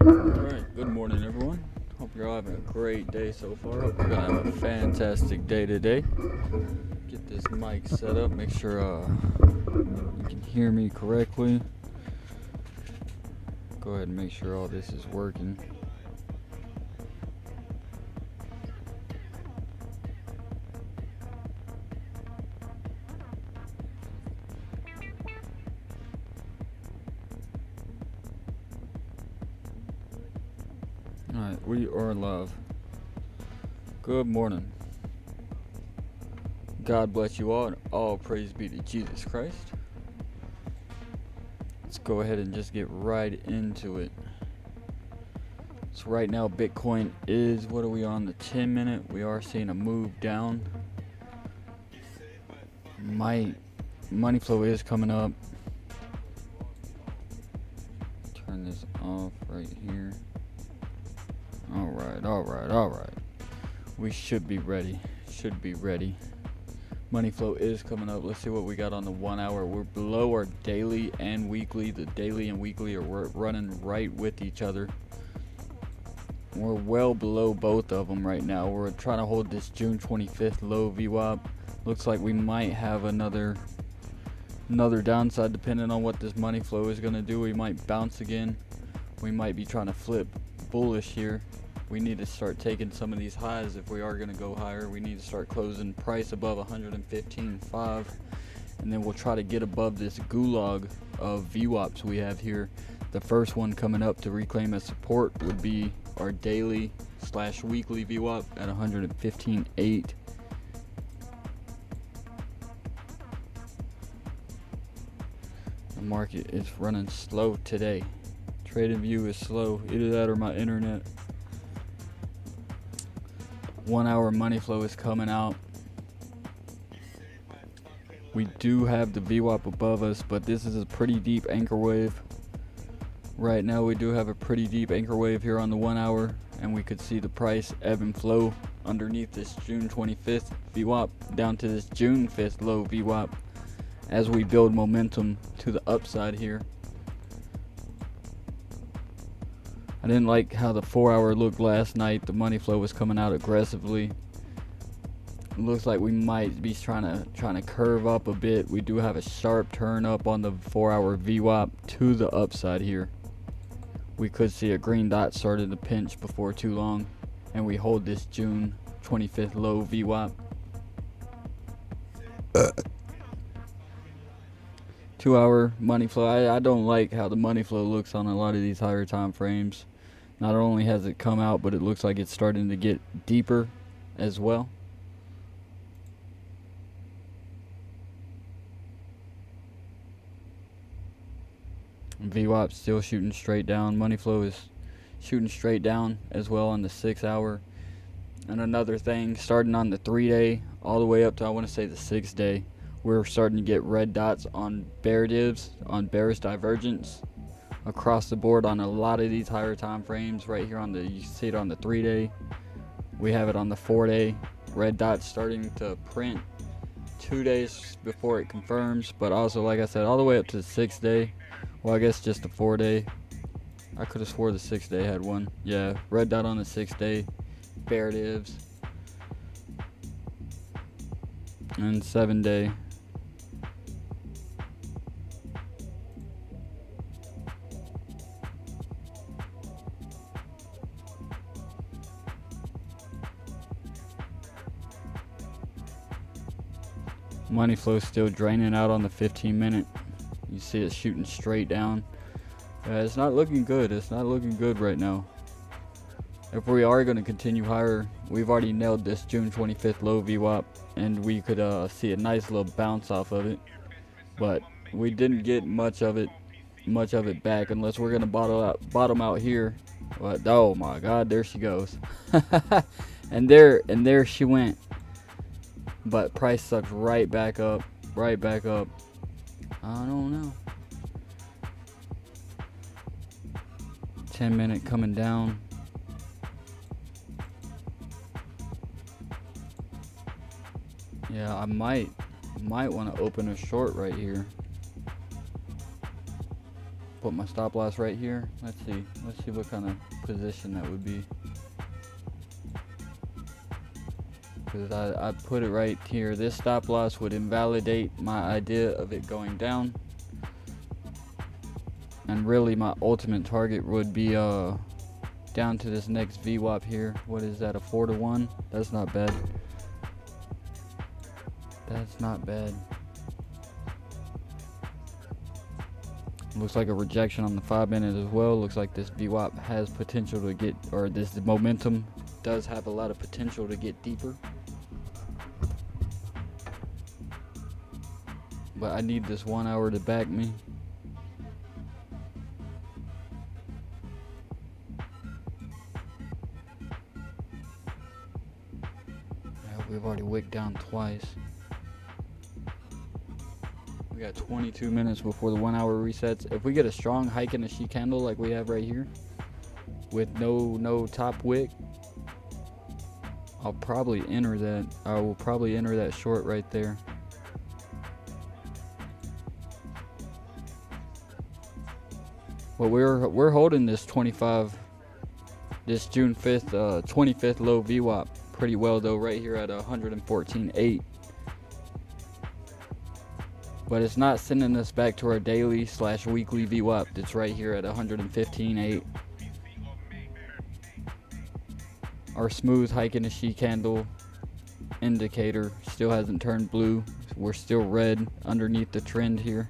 Alright, good morning everyone. Hope you're all having a great day so far. Hope you're gonna have a fantastic day today. Get this mic set up, make sure you can hear me correctly. Go ahead and make sure all this is working. Alright, we are live. Good morning. God bless you all, and all praise be to Jesus Christ. Let's go ahead and just get right into it. So right now Bitcoin is, what are we on, the 10 minute? We are seeing a move down. My money flow is coming up. Turn this off right here. Alright. We should be ready. Money flow is coming up. Let's see what we got on the 1 hour. We're below our daily and weekly. The daily and weekly are running right with each other. We're well below both of them right now. We're trying to hold this June 25th low VWAP. Looks like we might have another downside depending on what this money flow is going to do. We might bounce again. We might be trying to flip bullish here. We need to start taking some of these highs if we are going to go higher. We need to start closing price above 115.5, and then we'll try to get above this gulag of VWAPs we have here. The first one coming up to reclaim as support would be our daily / weekly VWAP at 115.8. The market is running slow today. Trading view is slow. Either that or my internet. 1 hour money flow is coming out. We do have the VWAP above us, but this is a pretty deep anchor wave. Right now we do have a pretty deep anchor wave here on the 1 hour, and we could see the price ebb and flow underneath this June 25th VWAP down to this June 5th low VWAP as we build momentum to the upside here. I didn't like how the 4 hour looked last night. The money flow was coming out aggressively. It looks like we might be trying to curve up a bit. We do have a sharp turn up on the 4 hour VWAP to the upside here. We could see a green dot starting to pinch before too long, and we hold this June 25th low VWAP. 2 hour money flow. I don't like how the money flow looks on a lot of these higher time frames. Not only has it come out, but it looks like it's starting to get deeper as well. VWAP still shooting straight down. Money flow is shooting straight down as well on the 6 hour. And another thing, starting on the 3 day all the way up to, I want to say, the 6 day, we're starting to get red dots on bear divs, on bearish divergence across the board on a lot of these higher time frames. Right here on the, you see it on the 3 day. We have it on the 4 day. Red dots starting to print 2 days before it confirms, but also, like I said, all the way up to the 6 day. Well, I guess just the 4 day. I could have swore the 6 day had one. Yeah, red dot on the 6 day. Bear divs. And 7 day. Money flow still draining out on the 15 minute. You see it shooting straight down. It's not looking good. It's not looking good right now. If we are going to continue higher, we've already nailed this June 25th low VWAP, and we could see a nice little bounce off of it. But we didn't get much of it back, unless we're going to bottom out here. But oh my God, there she goes. and there she went. But price sucks right back up. I don't know. 10 minute coming down. Yeah, I might want to open a short right here. put my stop loss right here. Let's see what kind of position that would be. Because I put it right here. This stop loss would invalidate my idea of it going down. And really my ultimate target would be down to this next VWAP here. What is that, a 4-to-1? That's not bad. That's not bad. Looks like a rejection on the 5-minute as well. Looks like this VWAP has potential to get, or this momentum does have a lot of potential to get deeper. But I need this 1 hour to back me. Yeah, we've already wicked down twice. We got 22 minutes before the 1 hour resets. If we get a strong hike in the sheet candle like we have right here, with no top wick, I'll probably enter that. I will probably enter that short right there. Well, we're holding this 25, this June 5th, 25th low VWAP pretty well though, right here at 114.8. But it's not sending us back to our daily / weekly VWAP that's right here at 115.8. Our smooth hike in the sheet candle indicator still hasn't turned blue. We're still red underneath the trend here.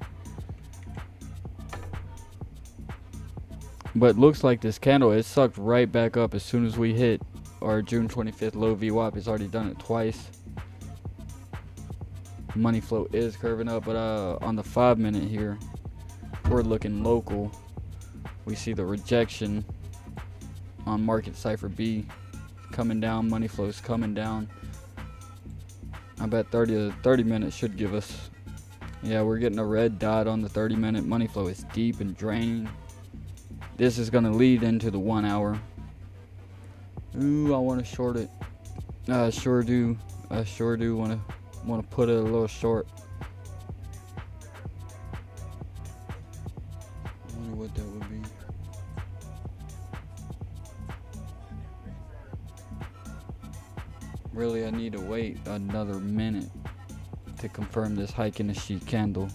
But looks like this candle, it sucked right back up as soon as we hit our June 25th low VWAP. It's already done it twice. Money flow is curving up, but on the 5-minute here, we're looking local. We see the rejection on market cipher B coming down. Money flow is coming down. I bet 30 minutes should give us, yeah, we're getting a red dot on the 30-minute. Money flow is deep and draining. This is going to lead into the 1 hour. Ooh, I want to short it. I sure do want to put it a little short. I wonder what that would be. Really, I need to wait another minute to confirm this hike in the sheet candle.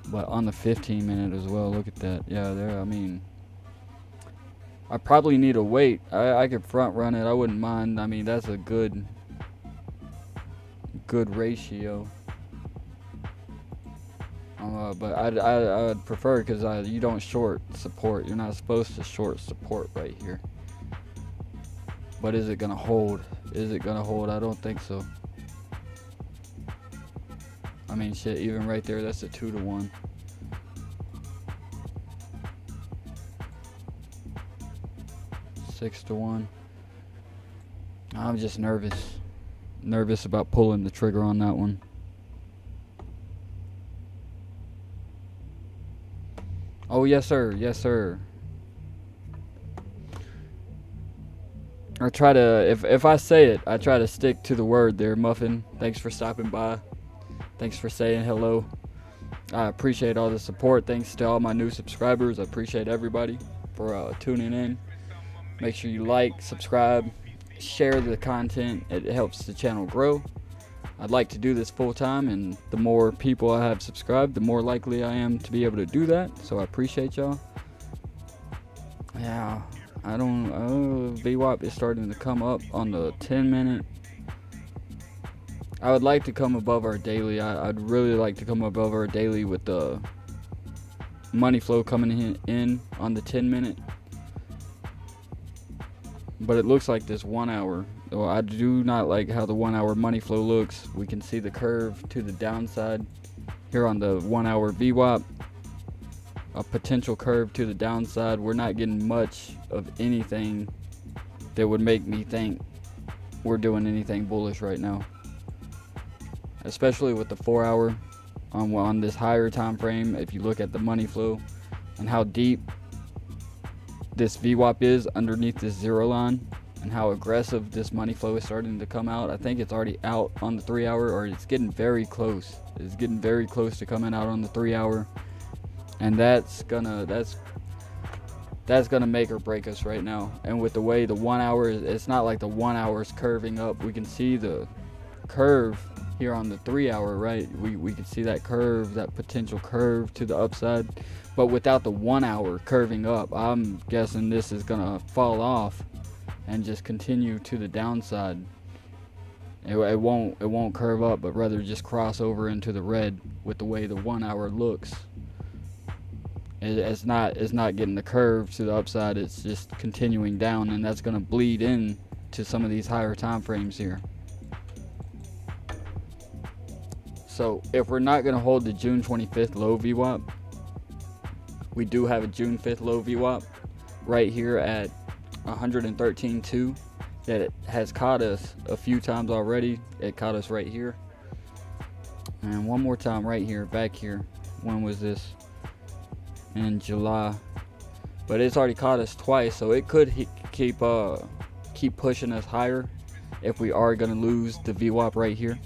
But on the 15-minute as well, look at that. Yeah, there, I mean, I probably need to wait. I could front run it. I wouldn't mind. I mean, that's a good ratio. But I'd prefer, because you don't short support. You're not supposed to short support right here. But is it going to hold? Is it going to hold? I don't think so. I mean, shit, even right there, that's a 2-to-1. Six to 1. I'm just nervous about pulling the trigger on that one. Oh, yes, sir. Yes, sir. I try to, if I say it, I try to stick to the word there, Muffin. Thanks for stopping by. Thanks for saying hello. I appreciate all the support. Thanks to all my new subscribers. I appreciate everybody for tuning in. Make sure you like, subscribe, share the content. It helps the channel grow. I'd like to do this full time, and the more people I have subscribed, the more likely I am to be able to do that. So I appreciate y'all. Yeah, Vwap is starting to come up on the 10-minute. I would like to come above our daily. I'd really like to come above our daily with the money flow coming in on the 10-minute. But it looks like this 1 hour. Well, I do not like how the 1 hour money flow looks. We can see the curve to the downside here on the 1 hour VWAP. A potential curve to the downside. We're not getting much of anything that would make me think we're doing anything bullish right now. Especially with the 4 hour on this higher time frame. If you look at the money flow and how deep this VWAP is underneath this zero line, and how aggressive this money flow is starting to come out. I think it's already out on the 3 hour, or it's getting very close. It's getting very close to coming out on the 3 hour. and that's gonna make or break us right now. And with the way the 1 hour, it's not like the 1 hour is curving up. We can see the curve here on the 3 hour, right? We can see that curve, that potential curve to the upside, but without the 1 hour curving up, I'm guessing this is gonna fall off and just continue to the downside. It won't curve up, but rather just cross over into the red with the way the 1 hour looks. It's not getting the curve to the upside. It's just continuing down, and that's going to bleed in to some of these higher time frames here. So if we're not going to hold the June 25th low VWAP, we do have a June 5th low VWAP right here at 113.2 that it has caught us a few times already. It caught us right here, and one more time right here, back here. When was this? In July. But it's already caught us twice, so it could keep pushing us higher if we are going to lose the VWAP right here.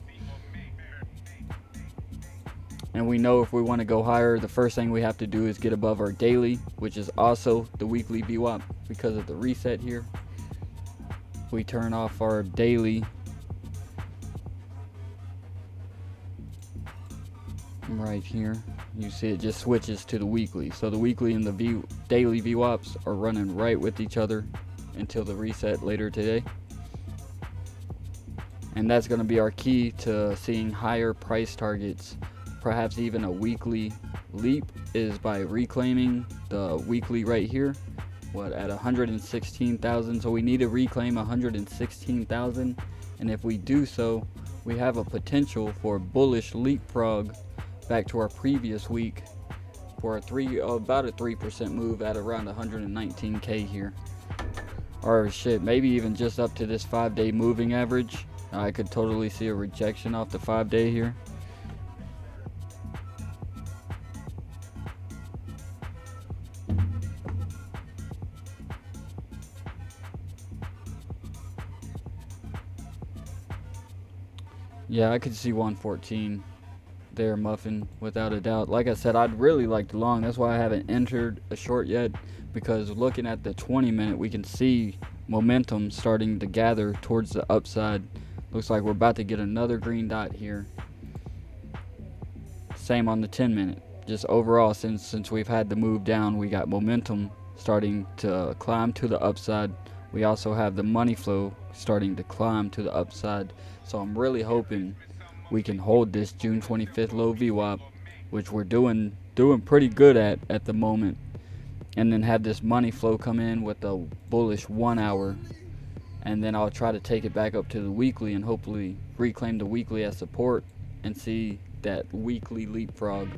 And we know if we want to go higher, the first thing we have to do is get above our daily, which is also the weekly VWAP. Because of the reset here, we turn off our daily right here. You see it just switches to the weekly. So the weekly and the daily VWAPs are running right with each other until the reset later today. And that's going to be our key to seeing higher price targets, perhaps even a weekly leap, is by reclaiming the weekly right here. At 116,000. So we need to reclaim 116,000, and if we do so, we have a potential for a bullish leapfrog back to our previous week for about a 3% move at around 119k here, or shit, maybe even just up to this 5-day moving average. I could totally see a rejection off the 5-day here. Yeah, I could see 114 there, Muffin, without a doubt. Like I said, I'd really like the long. That's why I haven't entered a short yet, because looking at the 20-minute, we can see momentum starting to gather towards the upside. Looks like we're about to get another green dot here. Same on the 10-minute. Just overall, since we've had the move down, we got momentum starting to climb to the upside. We also have the money flow starting to climb to the upside. So I'm really hoping we can hold this June 25th low VWAP, which we're doing pretty good at the moment, and then have this money flow come in with a bullish 1 hour, and then I'll try to take it back up to the weekly and hopefully reclaim the weekly as support and see that weekly leapfrog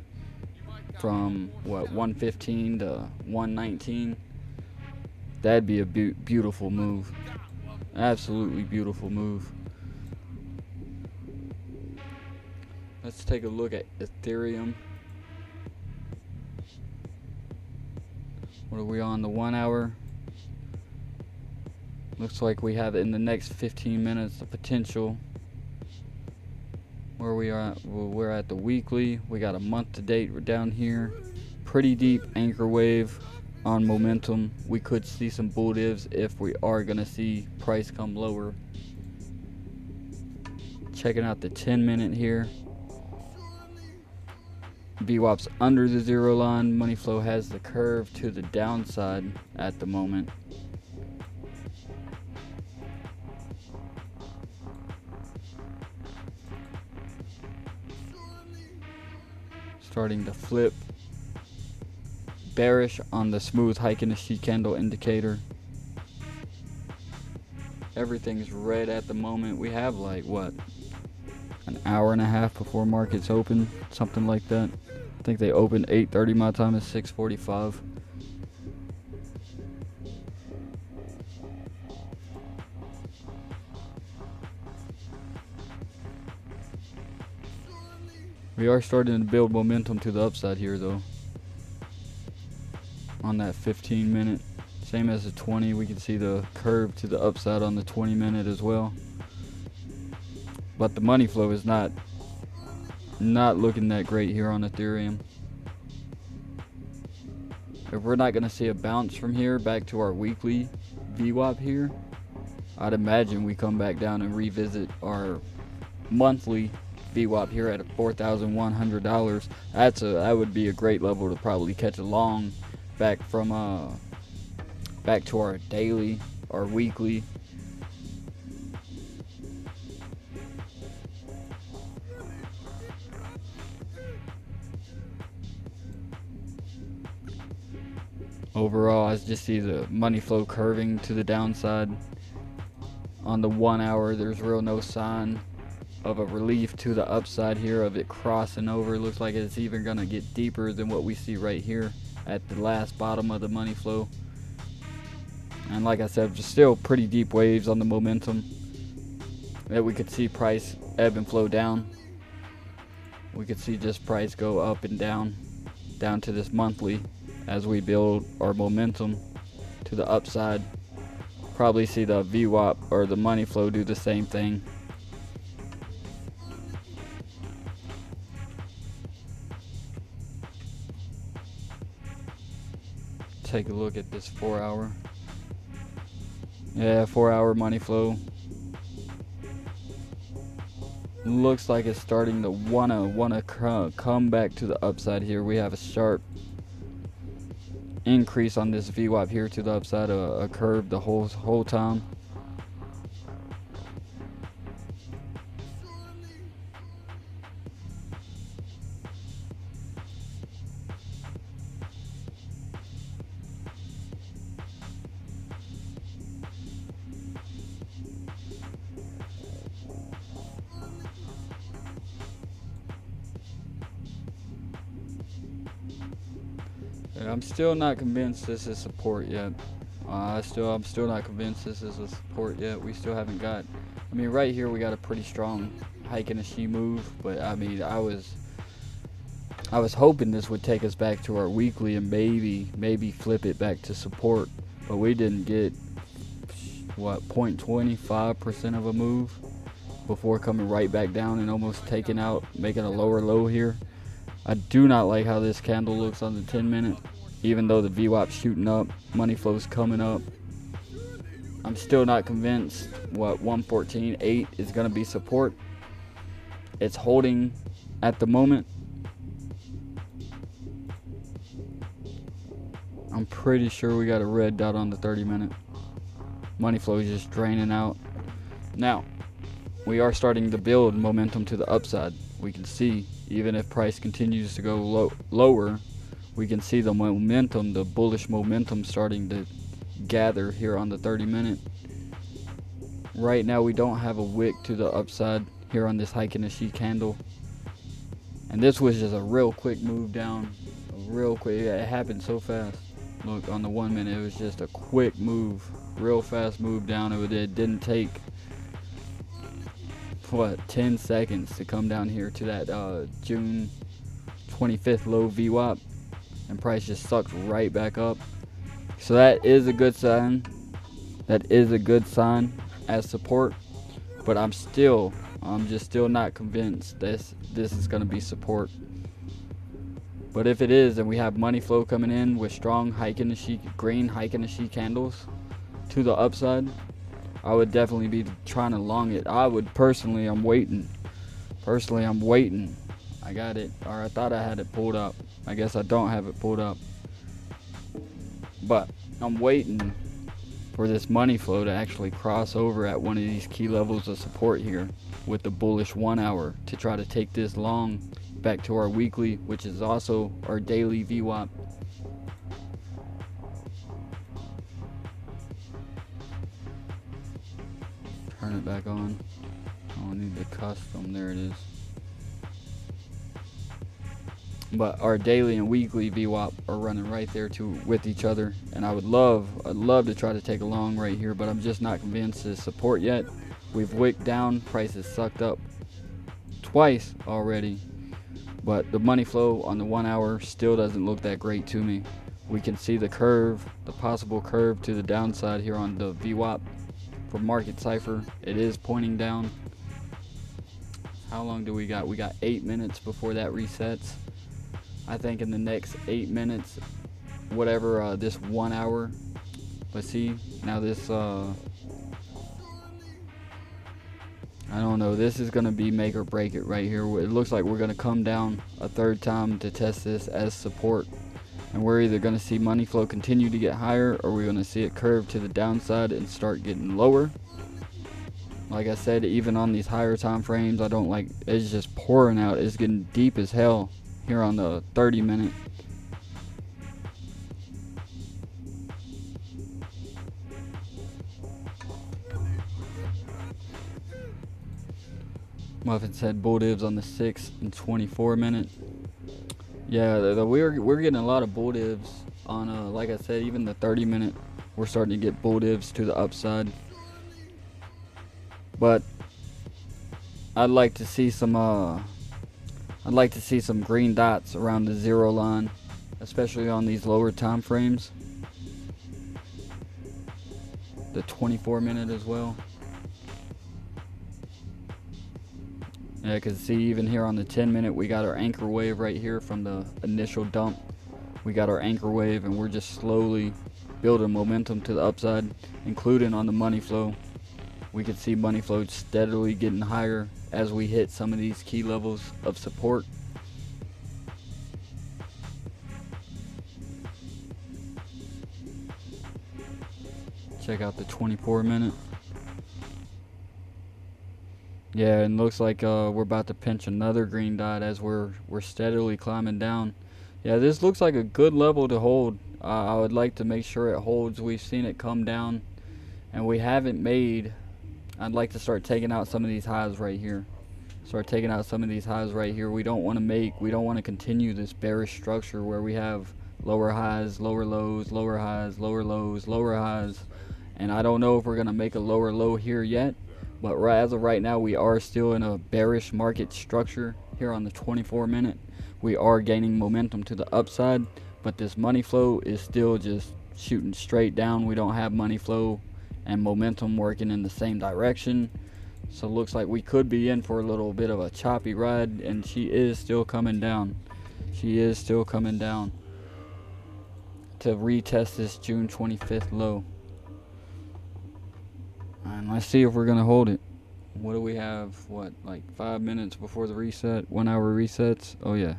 from 115 to 119. That'd be a beautiful move. Absolutely beautiful move. Let's take a look at Ethereum. What are we on, the 1 hour? Looks like we have in the next 15 minutes the potential where we are. We're at the weekly. We got a month to date. We're down here. Pretty deep anchor wave on momentum. We could see some bull divs if we are going to see price come lower. Checking out the 10-minute here. VWAP's under the zero line. Money flow has the curve to the downside at the moment. Starting to flip bearish on the smooth hike in the sheet candle indicator. Everything's red at the moment. We have like what, an hour and a half before markets open, something like that. I think they opened 8:30 my time, is 6:45. We are starting to build momentum to the upside here though. On that 15-minute, same as the 20, we can see the curve to the upside on the 20-minute as well. But the money flow is not looking that great here on Ethereum. If we're not going to see a bounce from here back to our weekly VWAP here, I'd imagine we come back down and revisit our monthly VWAP here at $4,100. That would be a great level to probably catch a long back from back to our daily or weekly. Overall, I just see the money flow curving to the downside. On the 1 hour, there's real no sign of a relief to the upside here of it crossing over. It looks like it's even gonna get deeper than what we see right here at the last bottom of the money flow. And like I said, just still pretty deep waves on the momentum that we could see price ebb and flow down. We could see just price go up and down to this monthly as we build our momentum to the upside. Probably see the VWAP or the money flow do the same thing. Take a look at this 4 hour. Yeah, 4 hour money flow. Looks like it's starting to wanna come back to the upside here. We have a sharp increase on this VWAP here to the upside, a curve the whole time. I'm still not convinced this is support yet. I'm still not convinced this is a support yet. We still haven't got. I mean, right here we got a pretty strong hike and a she move, but I mean, I was hoping this would take us back to our weekly and maybe flip it back to support, but we didn't get what 0.25% of a move before coming right back down and almost making a lower low here. I do not like how this candle looks on the 10-minute. Even though the VWAP's shooting up, money flow's coming up, I'm still not convinced what 114.8 is going to be support. It's holding at the moment. I'm pretty sure we got a red dot on the 30-minute. Money flow is just draining out. Now, we are starting to build momentum to the upside. We can see, even if price continues to go lower, we can see the momentum, the bullish momentum starting to gather here on the 30-minute. Right now we don't have a wick to the upside here on this hike in the sheet candle. And this was just a real quick move down. It happened so fast. Look, on the 1 minute, it was just a quick move. Real fast move down. It didn't take, 10 seconds to come down here to that June 25th low VWAP. And price just sucked right back up. So that is a good sign. That is a good sign as support. But I'm just still not convinced this is going to be support. But if it is, and we have money flow coming in with strong green hike in the sheet candles to the upside, I would definitely be trying to long it. I'm waiting. I got it, or I thought I had it pulled up. I guess I don't have it pulled up. But I'm waiting for this money flow to actually cross over at one of these key levels of support here with the bullish 1 hour to try to take this long back to our weekly, which is also our daily VWAP. Turn it back on. Oh, I need the custom. There it is. But our daily and weekly VWAP are running right there with each other, and I'd love to try to take a long right here, but I'm just not convinced it's support yet. We've wicked down, prices sucked up twice already, but the money flow on the 1 hour still doesn't look that great to me. We can see the curve, the possible curve to the downside here on the VWAP for market cipher. It is pointing down. How long do we got? We got 8 minutes before that resets. I think in the next 8 minutes, whatever this 1 hour. Let's see. Now this I don't know. This is going to be make or break it right here. It looks like we're going to come down a third time to test this as support. And we're either going to see money flow continue to get higher, or we're going to see it curve to the downside and start getting lower. Like I said, even on these higher time frames, I don't like, it's just pouring out. It's getting deep as hell here on the 30-minute. Muffin said bull divs on the 6 and 24-minute. Yeah, we're getting a lot of bull divs on, like I said, even the 30-minute. We're starting to get bull divs to the upside. But I'd like to see some green dots around the 0 line, especially on these lower time frames. The 24-minute as well. Yeah, because see, even here on the 10-minute, we got our anchor wave right here from the initial dump. We got our anchor wave, and we're just slowly building momentum to the upside, including on the money flow. We could see money flow steadily getting higher as we hit some of these key levels of support. Check out the 24-minute. Yeah, and looks like we're about to pinch another green dot as we're steadily climbing down. Yeah, this looks like a good level to hold. I would like to make sure it holds. We've seen it come down, and we haven't made. I'd like to start taking out some of these highs right here. We don't want to continue this bearish structure where we have lower highs, lower lows, lower highs, lower lows, lower highs. And I don't know if we're going to make a lower low here yet. But as of right now, we are still in a bearish market structure here on the 24-minute. We are gaining momentum to the upside, but this money flow is still just shooting straight down. We don't have money flow and momentum working in the same direction. So it looks like we could be in for a little bit of a choppy ride, and she is still coming down. She is still coming down to retest this June 25th low. And let's see if we're gonna hold it. What do we have? What, like 5 minutes before the reset? 1 hour resets? Oh yeah.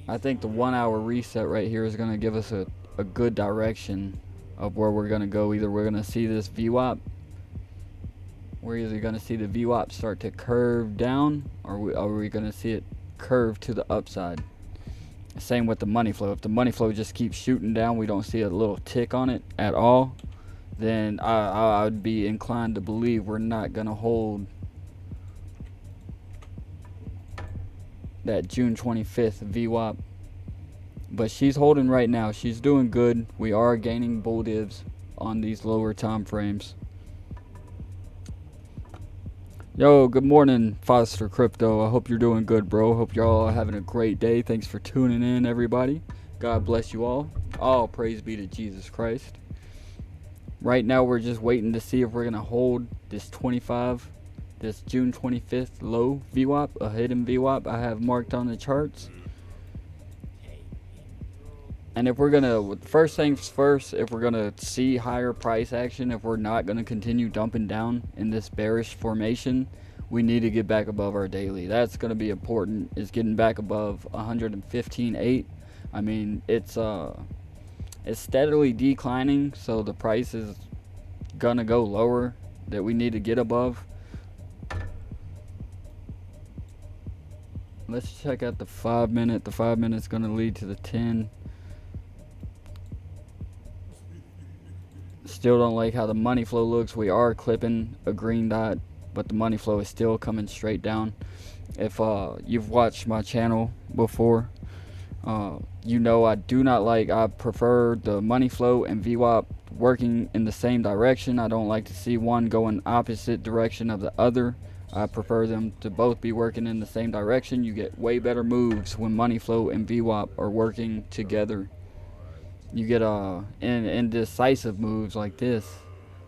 I think the 1 hour reset right here is gonna give us a good direction of where we're gonna go. Either we're gonna see this Vwap. We're either gonna see the Vwap start to curve down, or are we gonna see it curve to the upside. Same with the money flow. If the money flow just keeps shooting down, we don't see a little tick on it at all, then I would be inclined to believe we're not going to hold that June 25th Vwap. But she's holding right now. She's doing good. We are gaining bull divs on these lower time frames. Yo, good morning, Foster Crypto. I hope you're doing good, bro. Hope y'all are having a great day. Thanks for tuning in, everybody. God bless you all. All praise be to Jesus Christ. Right now, we're just waiting to see if we're going to hold this this June 25th low Vwap, a hidden Vwap I have marked on the charts. And if we're going to, first things first, if we're going to see higher price action, if we're not going to continue dumping down in this bearish formation, we need to get back above our daily. That's going to be important, is getting back above 115.8. I mean, it's steadily declining, so the price is gonna go lower that we need to get above. Let's check out the 5 minute. The 5 minute's gonna lead to the 10. Still don't like how the money flow looks. We are clipping a green dot, but the money flow is still coming straight down. If you've watched my channel before, you know I prefer the money flow and Vwap working in the same direction. I don't like to see one going opposite direction of the other. I prefer them to both be working in the same direction. You get way better moves when money flow and Vwap are working together. You get indecisive moves like this.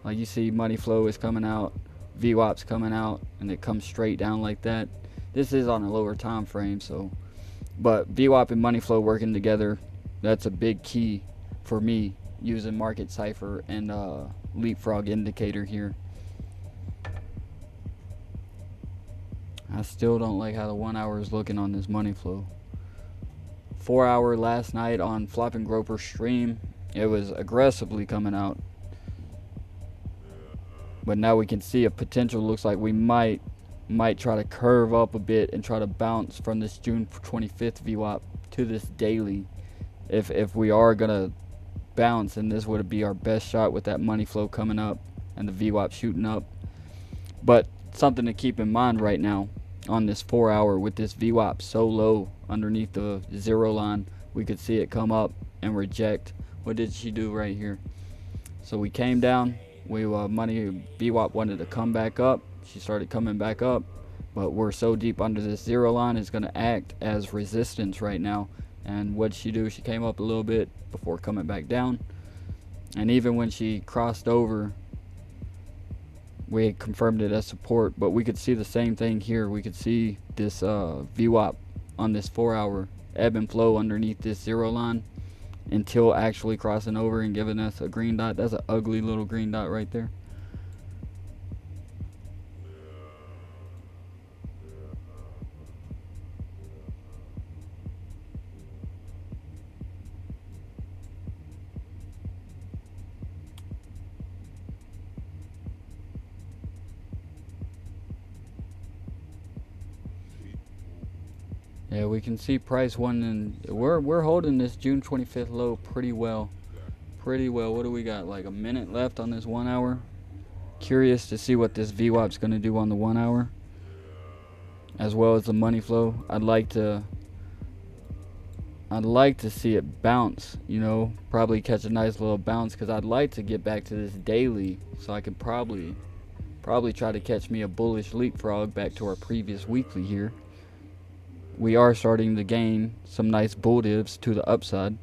Like you see money flow is coming out, Vwap's coming out, and it comes straight down like that. This is on a lower time frame, so. But Vwap and money flow working together, That's a big key for me using market cipher and leapfrog indicator here. I still don't like how the 1 hour is looking on this money flow. 4 hour last night on Flop and Groper stream, it was aggressively coming out. But now we can see a potential. Looks like we might try to curve up a bit and try to bounce from this June 25th VWAP to this daily. If we are gonna bounce, and this would be our best shot with that money flow coming up and the VWAP shooting up. But something to keep in mind right now on this 4 hour with this VWAP so low underneath the 0 line, we could see it come up and reject. What did she do right here? So we came down. We money VWAP wanted to come back up. She started coming back up, but we're so deep under this 0 line, it's going to act as resistance right now. And what did she do? She came up a little bit before coming back down. And even when she crossed over, we confirmed it as support. But we could see the same thing here. We could see this VWAP on this 4 hour ebb and flow underneath this 0 line until actually crossing over and giving us a green dot. That's an ugly little green dot right there. Yeah, we can see price one, and we're holding this June 25th low pretty well. What do we got? Like a minute left on this 1 hour. Curious to see what this VWAP's going to do on the 1 hour, as well as the money flow. I'd like to see it bounce, you know, probably catch a nice little bounce, because I'd like to get back to this daily so I could probably try to catch me a bullish leapfrog back to our previous weekly here. We are starting to gain some nice bull divs to the upside.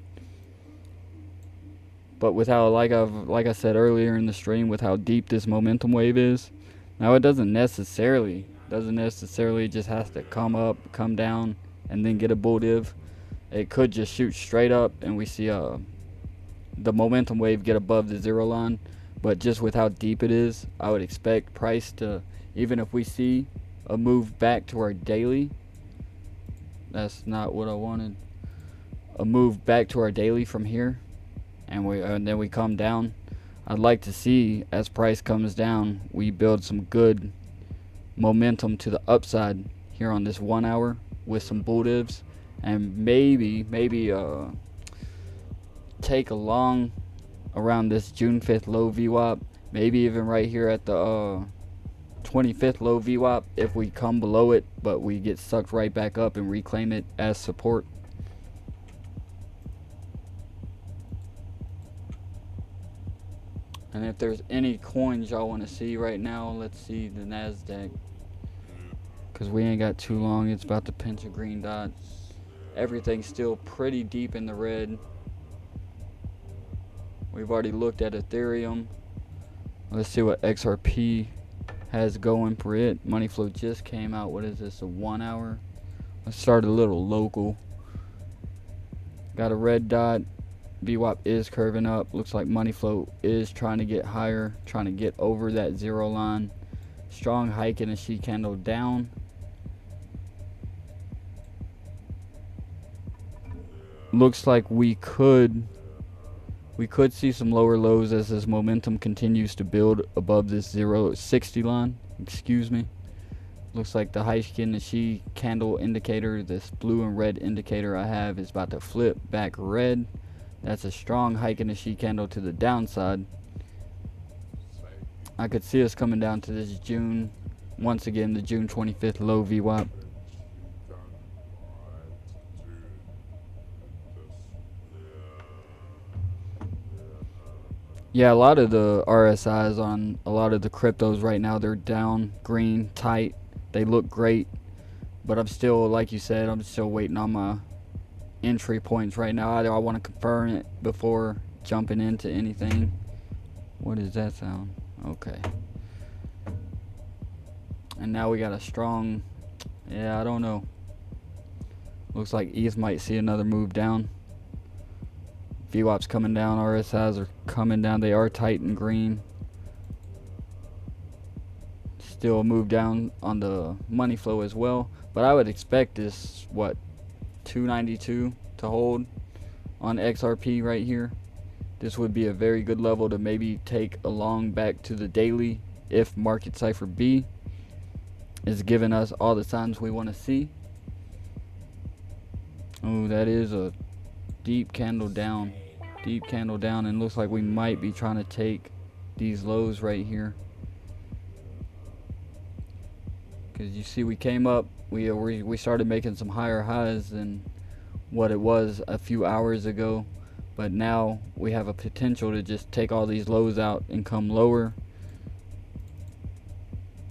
But with how, like I said earlier in the stream, with how deep this momentum wave is, now it doesn't necessarily just has to come up, come down, and then get a bull div. It could just shoot straight up and we see the momentum wave get above the 0 line. But just with how deep it is, I would expect price to, even if we see a move back to our daily, that's not what I wanted, a move back to our daily from here, and then we come down. I'd like to see, as price comes down, we build some good momentum to the upside here on this 1 hour with some bull divs, and maybe take along around this June 5th low VWAP, maybe even right here at the 25th low VWAP if we come below it, but we get sucked right back up and reclaim it as support. And if there's any coins y'all want to see right now, let's see the NASDAQ, because we ain't got too long. It's about to pinch a green dot. Everything's still pretty deep in the red. We've already looked at Ethereum. Let's see what XRP has going for it. Money flow just came out. What is this, a 1 hour? Let's start a little local. Got a red dot. VWAP is curving up. Looks like money flow is trying to get higher, trying to get over that 0 line. Strong hike in a sheet candle down. Looks like we could see some lower lows as this momentum continues to build above this 0.60 line. Excuse me. Looks like the hike in the sheet candle indicator, this blue and red indicator I have, is about to flip back red. That's a strong hike in the sheet candle to the downside. I could see us coming down to this June, once again, the June 25th low VWAP. Yeah, a lot of the RSIs on a lot of the cryptos right now, they're down, green, tight. They look great, but I'm still, like you said, I'm still waiting on my entry points right now. I want to confirm it before jumping into anything. What does that sound? Okay. And now we got a strong, yeah, I don't know. Looks like ETH might see another move down. VWAP's coming down, RSIs are coming down. They are tight and green. Still a move down on the money flow as well, but I would expect this 292 to hold on XRP right here. This would be a very good level to maybe take along back to the daily if market cipher B is giving us all the signs we want to see. Oh, that is a deep candle down, and looks like we might be trying to take these lows right here. Because you see, we came up, we started making some higher highs than what it was a few hours ago, but now we have a potential to just take all these lows out and come lower.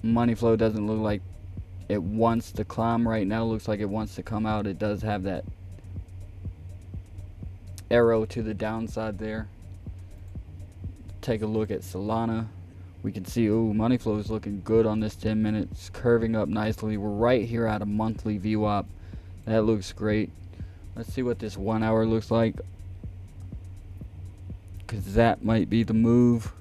Money flow doesn't look like it wants to climb right now. Looks like it wants to come out. It does have that arrow to the downside there. Take a look at Solana. We can see, money flow is looking good on this 10 minutes, curving up nicely. We're right here at a monthly VWAP. That looks great. Let's see what this 1 hour looks like, because that might be the move.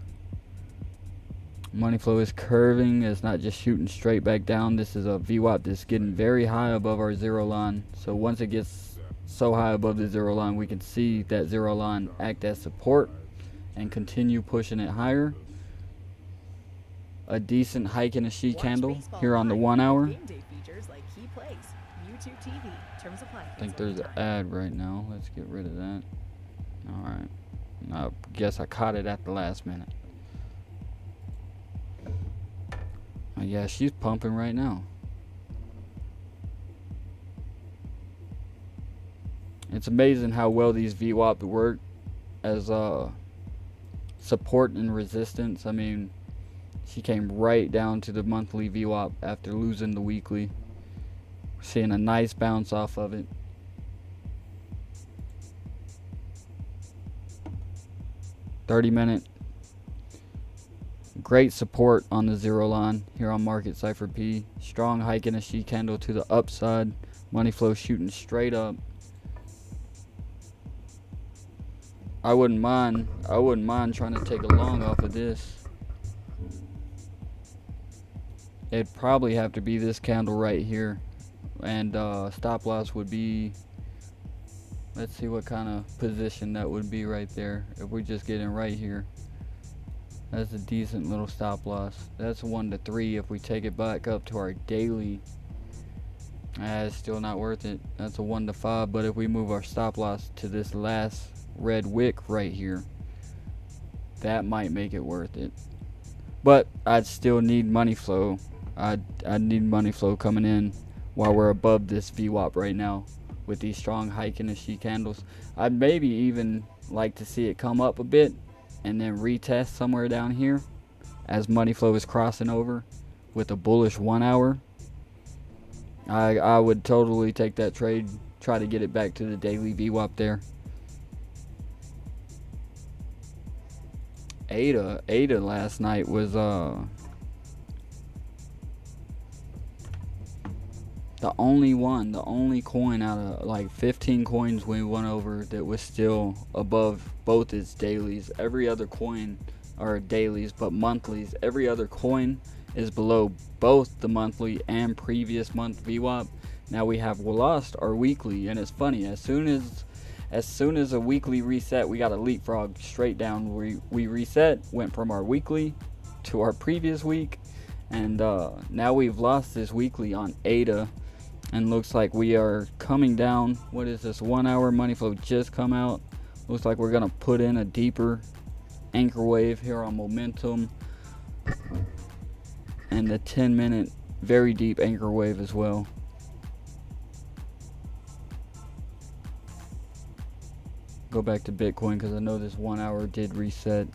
Money flow is curving. It's not just shooting straight back down. This is a VWAP that's getting very high above our zero line. So once it gets so high above the zero line, we can see that zero line act as support and continue pushing it higher. A decent hike in a sheet candle here on the 1 hour. I think there's an ad right now. Let's get rid of that. Alright. I guess I caught it at the last minute. Yeah, she's pumping right now. It's amazing how well these VWAP work as support and resistance. I mean, she came right down to the monthly VWAP after losing the weekly. Seeing a nice bounce off of it. $30-minute. Great support on the zero line here on Market Cipher P. Strong hike in a sheet candle to the upside. Money flow shooting straight up. I wouldn't mind trying to take a long off of this. It'd probably have to be this candle right here, and stop loss would be, let's see what kind of position that would be right there. If we just get in right here, that's a decent little stop loss. That's 1 to 3. If we take it back up to our daily, it's still not worth it. That's a 1 to 5. But if we move our stop loss to this last red wick right here, that might make it worth it. But I'd still need money flow. I'd need money flow coming in while we're above this VWAP right now with these strong hike in the sheet candles. I'd maybe even like to see it come up a bit and then retest somewhere down here as money flow is crossing over with a bullish 1 hour. I would totally take that trade, try to get it back to the daily VWAP there. ADA last night was the only coin out of like 15 coins we went over that was still above both its dailies. Every other coin, or dailies, but monthlies, every other coin is below both the monthly and previous month VWAP. Now we have lost our weekly, and it's funny, as soon as a weekly reset, we got a leapfrog straight down. We reset, went from our weekly to our previous week, and now we've lost this weekly on ADA, and looks like we are coming down. What is this? 1 hour money flow just come out. Looks like we're gonna put in a deeper anchor wave here on momentum, and the 10-minute very deep anchor wave as well. Go back to Bitcoin because I know this 1 hour did reset.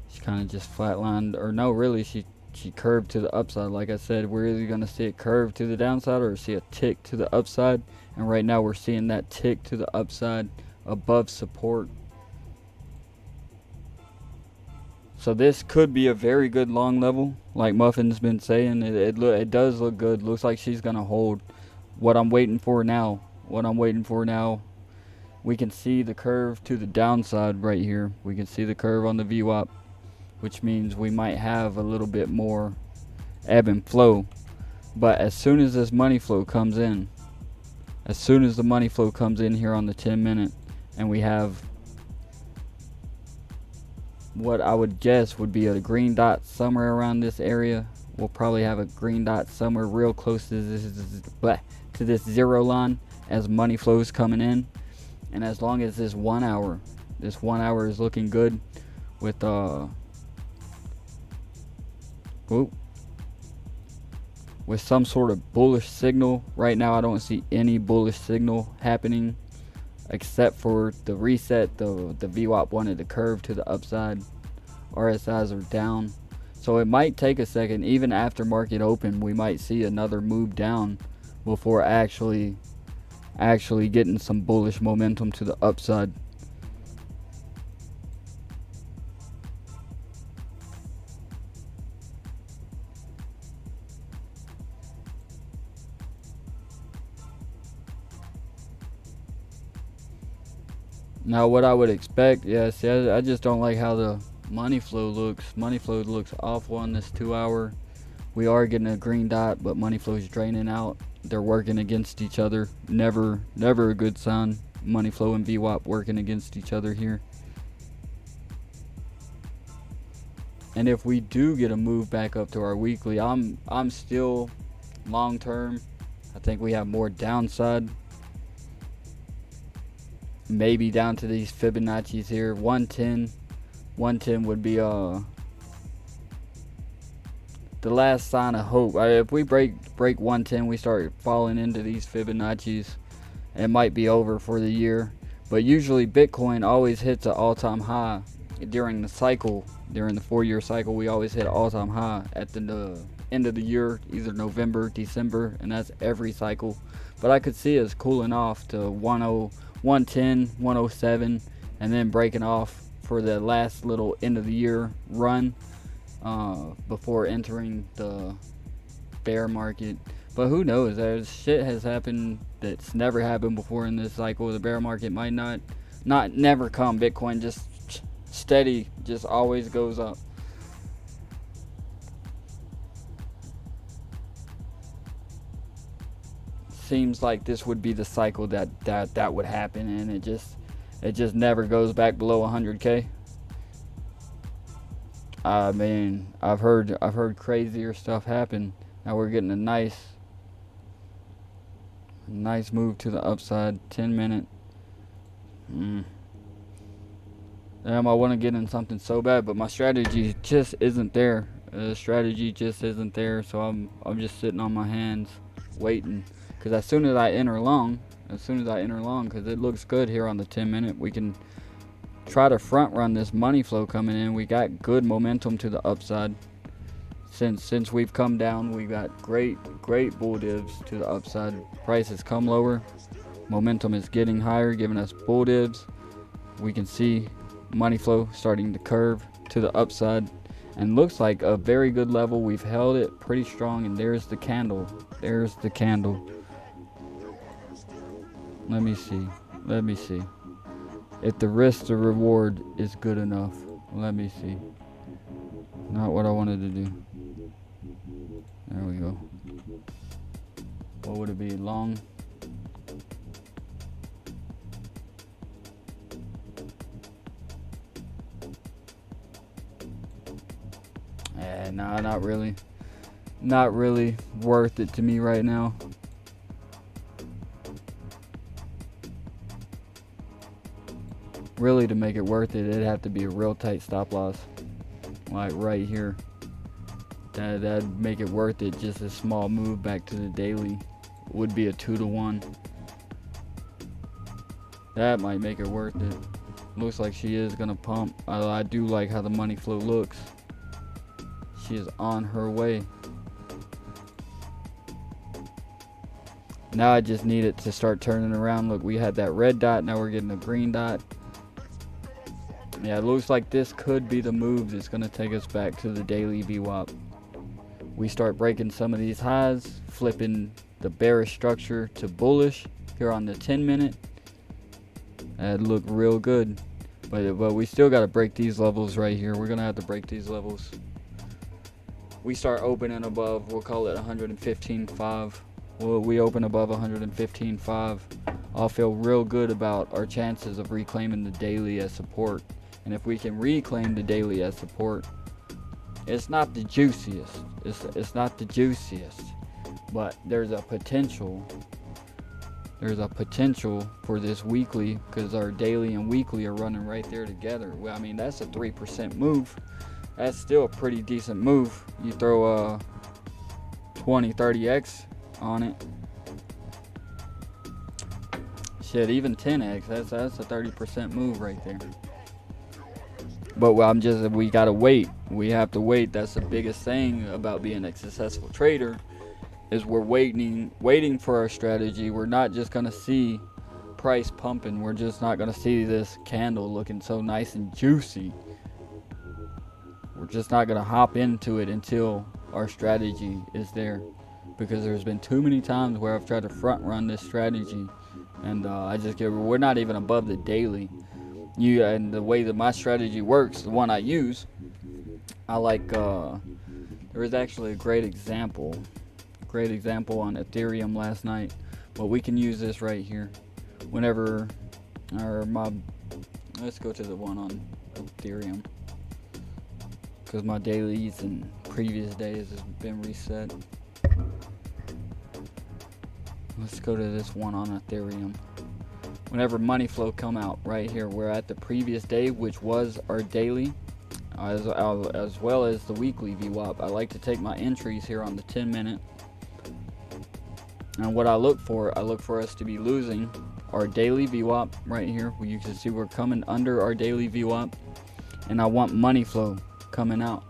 She kind of just flatlined, or no, really, she curved to the upside. Like I said, we're either going to see it curve to the downside or see a tick to the upside, and right now we're seeing that tick to the upside above support. So this could be a very good long level, like Muffin's been saying. It does look good. Looks like she's gonna hold. What I'm waiting for now. We can see the curve to the downside right here. We can see the curve on the VWAP, which means we might have a little bit more ebb and flow. But as soon as this money flow comes in, here on the 10-minute, and we have what I would guess would be a green dot somewhere around this area. We'll probably have a green dot somewhere real close to this 0 line as money flows coming in. And as long as this 1 hour is looking good with with some sort of bullish signal. Right now I don't see any bullish signal happening except for the reset. The VWAP wanted to curve to the upside. RSIs are down, so it might take a second. Even after market open, we might see another move down before actually getting some bullish momentum to the upside. Now what I would expect, see, I just don't like how the money flow looks. Money flow looks awful on this 2 hour. We are getting a green dot, but money flow is draining out. They're working against each other. Never a good sign. Money flow and VWAP working against each other here. And if we do get a move back up to our weekly, I'm still long term. I think we have more downside. Maybe down to these Fibonacci's here. 110 would be the last sign of hope. If we break 110, we start falling into these Fibonacci's, it might be over for the year. But usually Bitcoin always hits an all-time high during the cycle. During the 4-year cycle, we always hit an all-time high at the end of the year, either November, December, and that's every cycle. But I could see us cooling off to 110, 107, and then breaking off for the last little end of the year run before entering the bear market. But who knows? There's shit has happened that's never happened before in this cycle. The bear market might not never come. Bitcoin just steady, just always goes up. Seems like this would be the cycle that would happen, and it just never goes back below 100K. I mean, I've heard crazier stuff happen. Now we're getting a nice move to the upside. 10-minute. Damn, I want to get in something so bad, but my strategy just isn't there. So I'm just sitting on my hands waiting. Because as soon as I enter long, because it looks good here on the 10-minute, we can try to front run this money flow coming in. We got good momentum to the upside. Since we've come down, we got great bull divs to the upside. Prices come lower, momentum is getting higher, giving us bull divs. We can see money flow starting to curve to the upside, and looks like a very good level. We've held it pretty strong, and there's the candle. Let me see if the risk to reward is good enough. Let me see. Not what I wanted to do. There we go. What would it be? Long? Nah, not really. Not really worth it to me right now. Really, to make it worth it, it'd have to be a real tight stop loss, like right here. That'd make it worth it. Just a small move back to the daily would be a 2-to-1. That might make it worth it. Looks like she is gonna pump. I do like how the money flow looks. She is on her way. Now I just need it to start turning around. Look, we had that red dot, now we're getting a green dot. Yeah, it looks like this could be the move that's going to take us back to the daily VWAP. We start breaking some of these highs, flipping the bearish structure to bullish here on the 10-minute. That looked real good. But we still got to break these levels right here. We're going to have to break these levels. We start opening above, we'll call it 115.5. Well, we open above 115.5. I'll feel real good about our chances of reclaiming the daily as support. And if we can reclaim the daily as support, it's not the juiciest. It's not the juiciest. But there's a potential. There's a potential for this weekly, because our daily and weekly are running right there together. Well, I mean, that's a 3% move. That's still a pretty decent move. You throw a 20, 30x on it. Shit, even 10x, that's a 30% move right there. But we gotta wait. We have to wait. That's the biggest thing about being a successful trader, is we're waiting for our strategy. We're not just gonna see price pumping. We're just not gonna see this candle looking so nice and juicy. We're just not gonna hop into it until our strategy is there, because there's been too many times where I've tried to front run this strategy, and we're not even above the daily. And the way that my strategy works, the one I use, I like, there was actually a great example on Ethereum last night, but we can use this right here. Whenever, let's go to the one on Ethereum, because my dailies and previous days has been reset. Let's go to this one on Ethereum. Whenever money flow come out right here, we're at the previous day, which was our daily, as well as the weekly VWAP. I like to take my entries here on the 10-minute, and what I look for us to be losing our daily VWAP right here. You can see we're coming under our daily VWAP, and I want money flow coming out.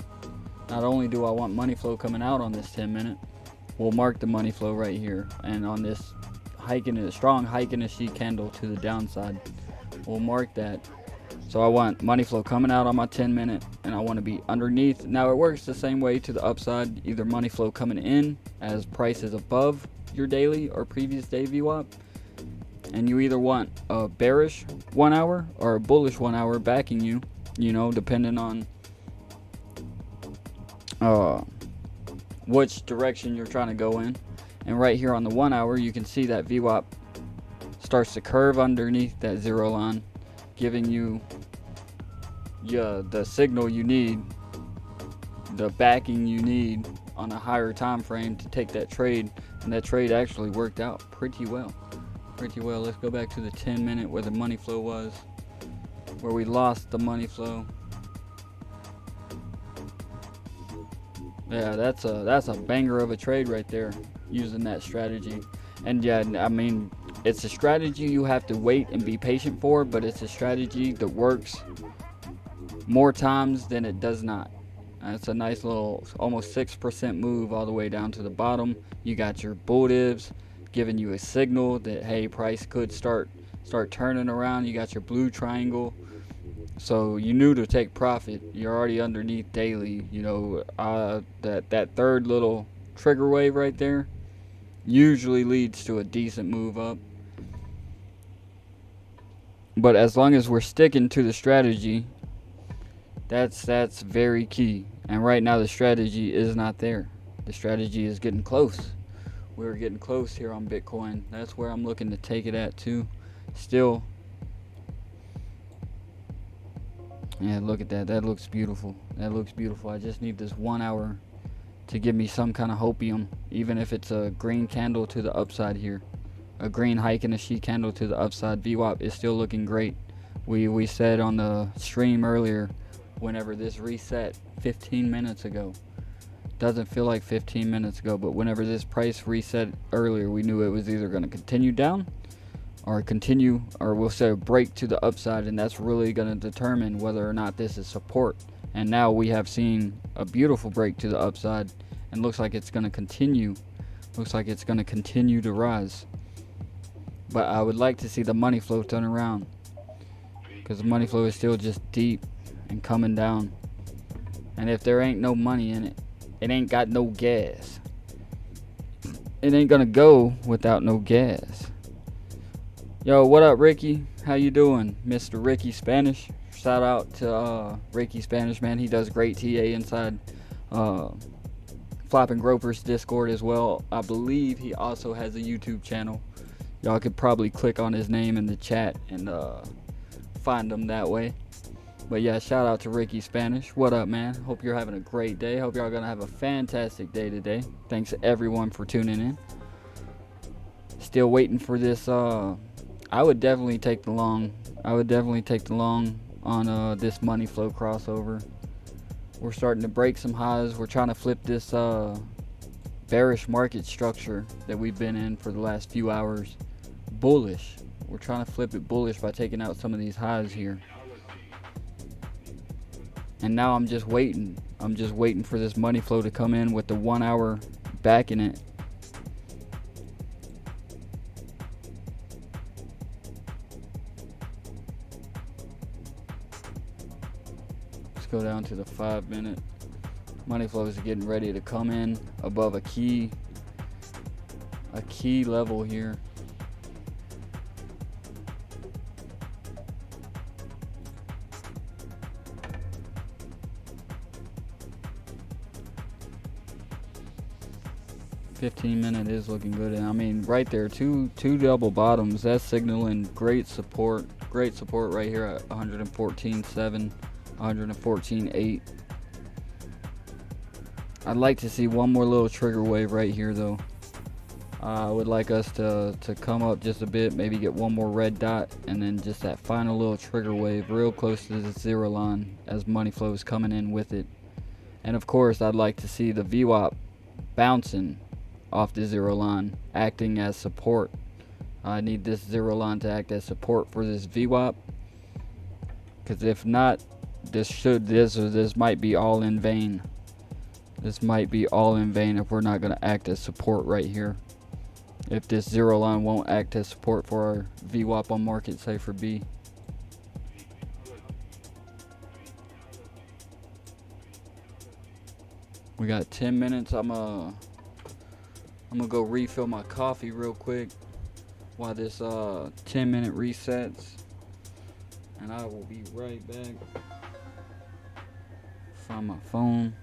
Not only do I want money flow coming out on this 10-minute, we'll mark the money flow right here, and on this strong hike in a sheet candle to the downside, we'll mark that. So I want money flow coming out on my 10-minute, and I want to be underneath. Now it works the same way to the upside, either money flow coming in as price is above your daily or previous day VWAP, and you either want a bearish 1 hour or a bullish 1 hour backing you, depending on which direction you're trying to go in. And right here on the 1 hour, you can see that VWAP starts to curve underneath that zero line, giving you the signal you need, the backing you need on a higher time frame to take that trade. And that trade actually worked out pretty well. Let's go back to the 10-minute where the money flow was, where we lost the money flow. Yeah, that's a banger of a trade right there, using that strategy. And yeah, I mean, it's a strategy you have to wait and be patient for, but it's a strategy that works more times than it does not. It's a nice little almost 6% move all the way down to the bottom. You got your bull divs giving you a signal that, hey, price could start turning around. You got your blue triangle, so you knew to take profit. You're already underneath daily. That third little trigger wave right there usually leads to a decent move up. But as long as we're sticking to the strategy, that's very key. And right now the strategy is not there. The strategy is getting close. We're getting close here on Bitcoin. That's where I'm looking to take it at too. Still. Yeah, look at that. That looks beautiful. I just need this 1 hour to give me some kind of hopium, even if it's a green candle to the upside here. A green hike and a sheet candle to the upside. VWAP is still looking great. We said on the stream earlier, whenever this reset 15 minutes ago, doesn't feel like 15 minutes ago, but whenever this price reset earlier, we knew it was either going to continue down or we'll say a break to the upside, and that's really going to determine whether or not this is support. And now we have seen a beautiful break to the upside, and looks like it's going to continue to rise. But I would like to see the money flow turn around. because the money flow is still just deep and coming down. And if there ain't no money in it, it ain't got no gas. It ain't gonna go without no gas. Yo, what up, Ricky? How you doing, Mr. Ricky Spanish? Shout out to Ricky Spanish, man. He does great TA inside Flopping Gropers Discord as well. I believe he also has a YouTube channel. Y'all could probably click on his name in the chat and find him that way. But yeah, shout out to Ricky Spanish. What up, man? Hope you're having a great day. Hope y'all gonna have a fantastic day today. Thanks to everyone for tuning in. Still waiting for this. I would definitely take the long. On this money flow crossover. We're starting to break some highs. We're trying to flip this bearish market structure that we've been in for the last few hours bullish. We're trying to flip it bullish by taking out some of these highs here. And now I'm just waiting. I'm just waiting for this money flow to come in with the 1 hour backing it. Let's go down to the 5 minute. Money flows are getting ready to come in above a key level here. $15 is looking good, and I mean right there, two double bottoms. That's signaling great support right here at 114.7, 114.8. I'd like to see one more little trigger wave right here though. I would like us to come up just a bit, maybe get one more red dot, and then just that final little trigger wave real close to the zero line as money flow is coming in with it. And of course, I'd like to see the Vwap bouncing off the zero line, acting as support. I need this zero line to act as support for this Vwap, because if not, this might be all in vain. This might be all in vain if we're not going to act as support right here. If this zero line won't act as support for our Vwap on market cipher B. We got 10 minutes. I'm gonna go refill my coffee real quick while this 10-minute resets, and I will be right back. Find my phone.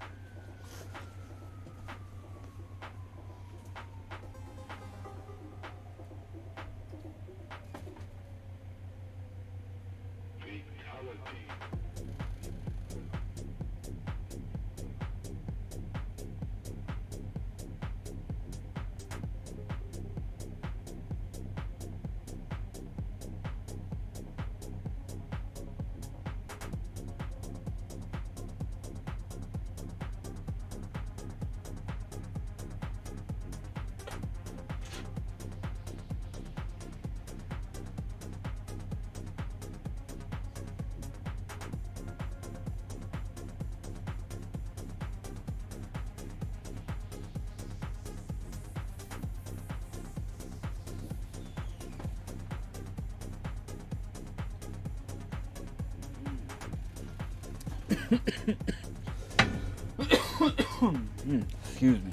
Excuse me.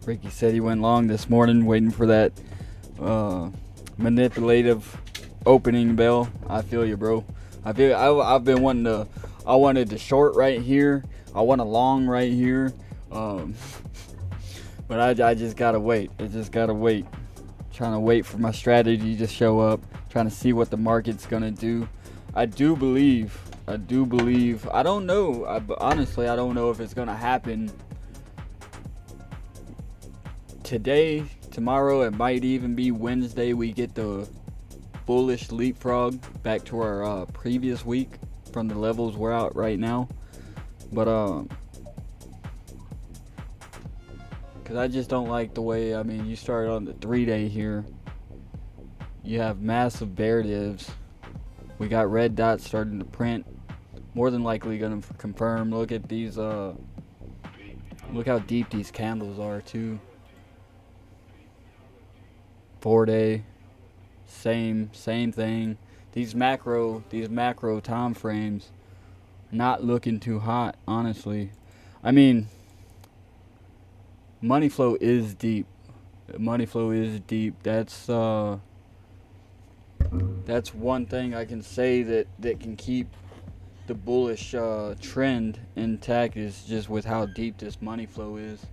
Ricky said he went long this morning waiting for that manipulative opening bell. I feel you, bro. I've been wanting to. I wanted to short right here. I want a long right here. But I just gotta wait. I just gotta wait. Trying to wait for my strategy to show up. Trying to see what the market's gonna do. I do believe. I don't know. Honestly, I don't know if it's gonna happen today, tomorrow. It might even be Wednesday. We get the bullish leapfrog back to our previous week from the levels we're at right now. But because I just don't like the way, I mean, you start on the 3-day here. You have massive bear divs. We got red dots starting to print. More than likely going to confirm. Look at these Look how deep these candles are too. 4-day, same thing. These macro time frames, not looking too hot, honestly. I mean, money flow is deep. Money flow is deep. That's one thing I can say that can keep the bullish trend intact, is just with how deep this money flow is.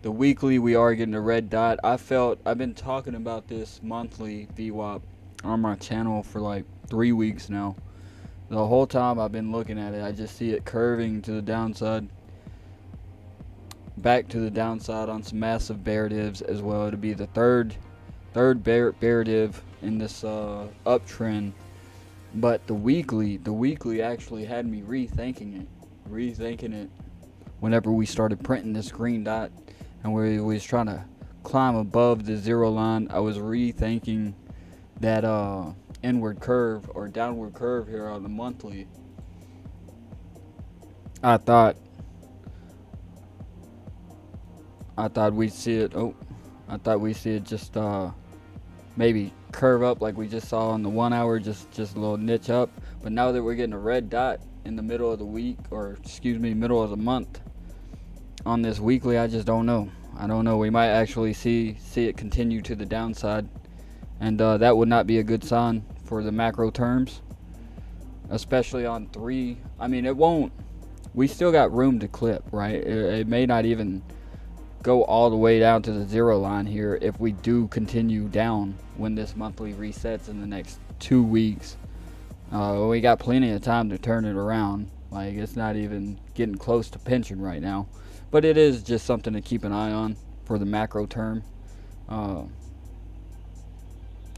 The weekly, we are getting a red dot. I've been talking about this monthly VWAP on my channel for like 3 weeks now. The whole time I've been looking at it, I just see it curving to the downside, back to the downside on some massive bear divs as well. It'll be the third bear div in this uptrend. But the weekly actually had me rethinking it whenever we started printing this green dot and we was trying to climb above the zero line. I was rethinking that inward curve or downward curve here on the monthly. I thought we'd see it. I thought we'd see it just maybe curve up like we just saw on the 1 hour, just a little niche up. But now that we're getting a red dot in the middle of the week, or excuse me, middle of the month on this weekly, I just don't know. I don't know. We might actually see it continue to the downside, and that would not be a good sign for the macro terms, especially on 3. I mean, it won't. We still got room to clip, right? It may not even go all the way down to the zero line here if we do continue down when this monthly resets in the next 2 weeks. We got plenty of time to turn it around. Like, it's not even getting close to pinching right now, but it is just something to keep an eye on for the macro term.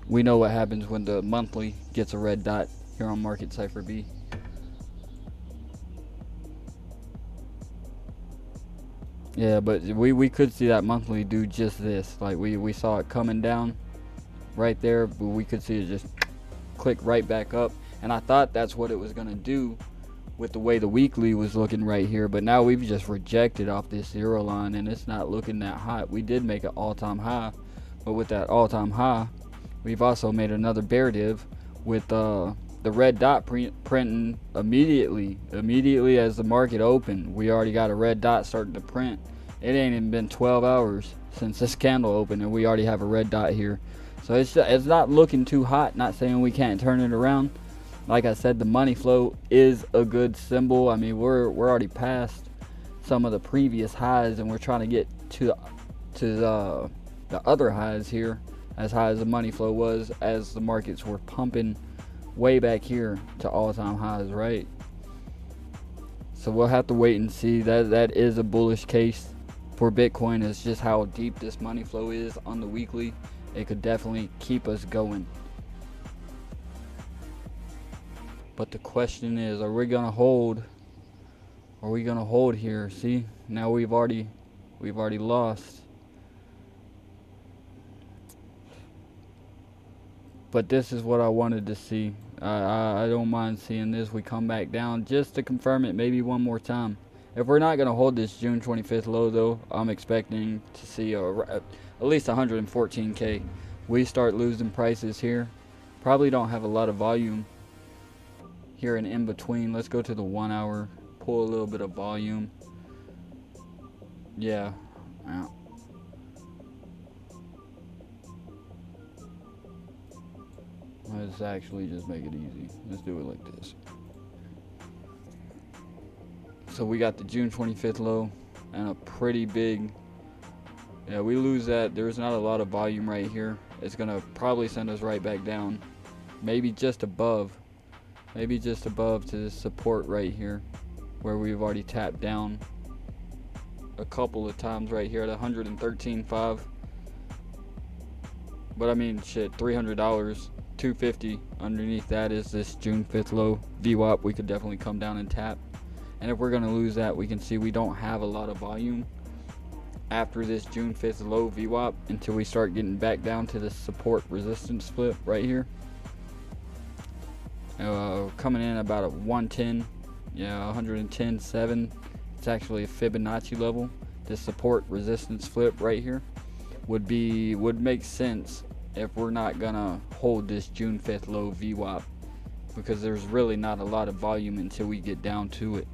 We know what happens when the monthly gets a red dot here on Market Cipher B. Yeah, but we could see that monthly do just this. Like, we saw it coming down right there, but we could see it just click right back up. And I thought that's what it was going to do with the way the weekly was looking right here. But now we've just rejected off this zero line, and it's not looking that hot. We did make an all-time high, but with that all-time high, we've also made another bear div with the red dot printing immediately as the market opened. We already got a red dot starting to print. It ain't even been 12 hours since this candle opened, and we already have a red dot here. So it's not looking too hot. Not saying we can't turn it around. Like I said, the money flow is a good symbol. I mean, we're already past some of the previous highs, and we're trying to get to the other highs here, as high as the money flow was, as the markets were pumping way back here to all-time highs, right? So we'll have to wait and see. That is a bullish case for Bitcoin. It's just how deep this money flow is on the weekly. It could definitely keep us going. But the question is, are we gonna hold? Are we gonna hold here? See, now we've already lost. But this is what I wanted to see. I don't mind seeing this. We come back down just to confirm it maybe one more time. If we're not going to hold this June 25th low, though, I'm expecting to see at least 114K. We start losing prices here. Probably don't have a lot of volume here in between. Let's go to the 1 hour. Pull a little bit of volume. Yeah. Let's actually just make it easy. Let's do it like this. So we got the June 25th low and a pretty big, yeah, we lose that. There's not a lot of volume right here. It's gonna probably send us right back down, maybe just above to the support right here, where we've already tapped down a couple of times right here at 113.5. But I mean, shit, $300, 250 underneath that is this June 5th low VWAP. We could definitely come down and tap. And if we're going to lose that, we can see we don't have a lot of volume after this June 5th low VWAP until we start getting back down to this support resistance flip right here. Coming in about a 110, yeah, 110.7 It's actually a Fibonacci level. This support resistance flip right here would make sense if we're not gonna hold this June 5th low VWAP, because there's really not a lot of volume until we get down to it.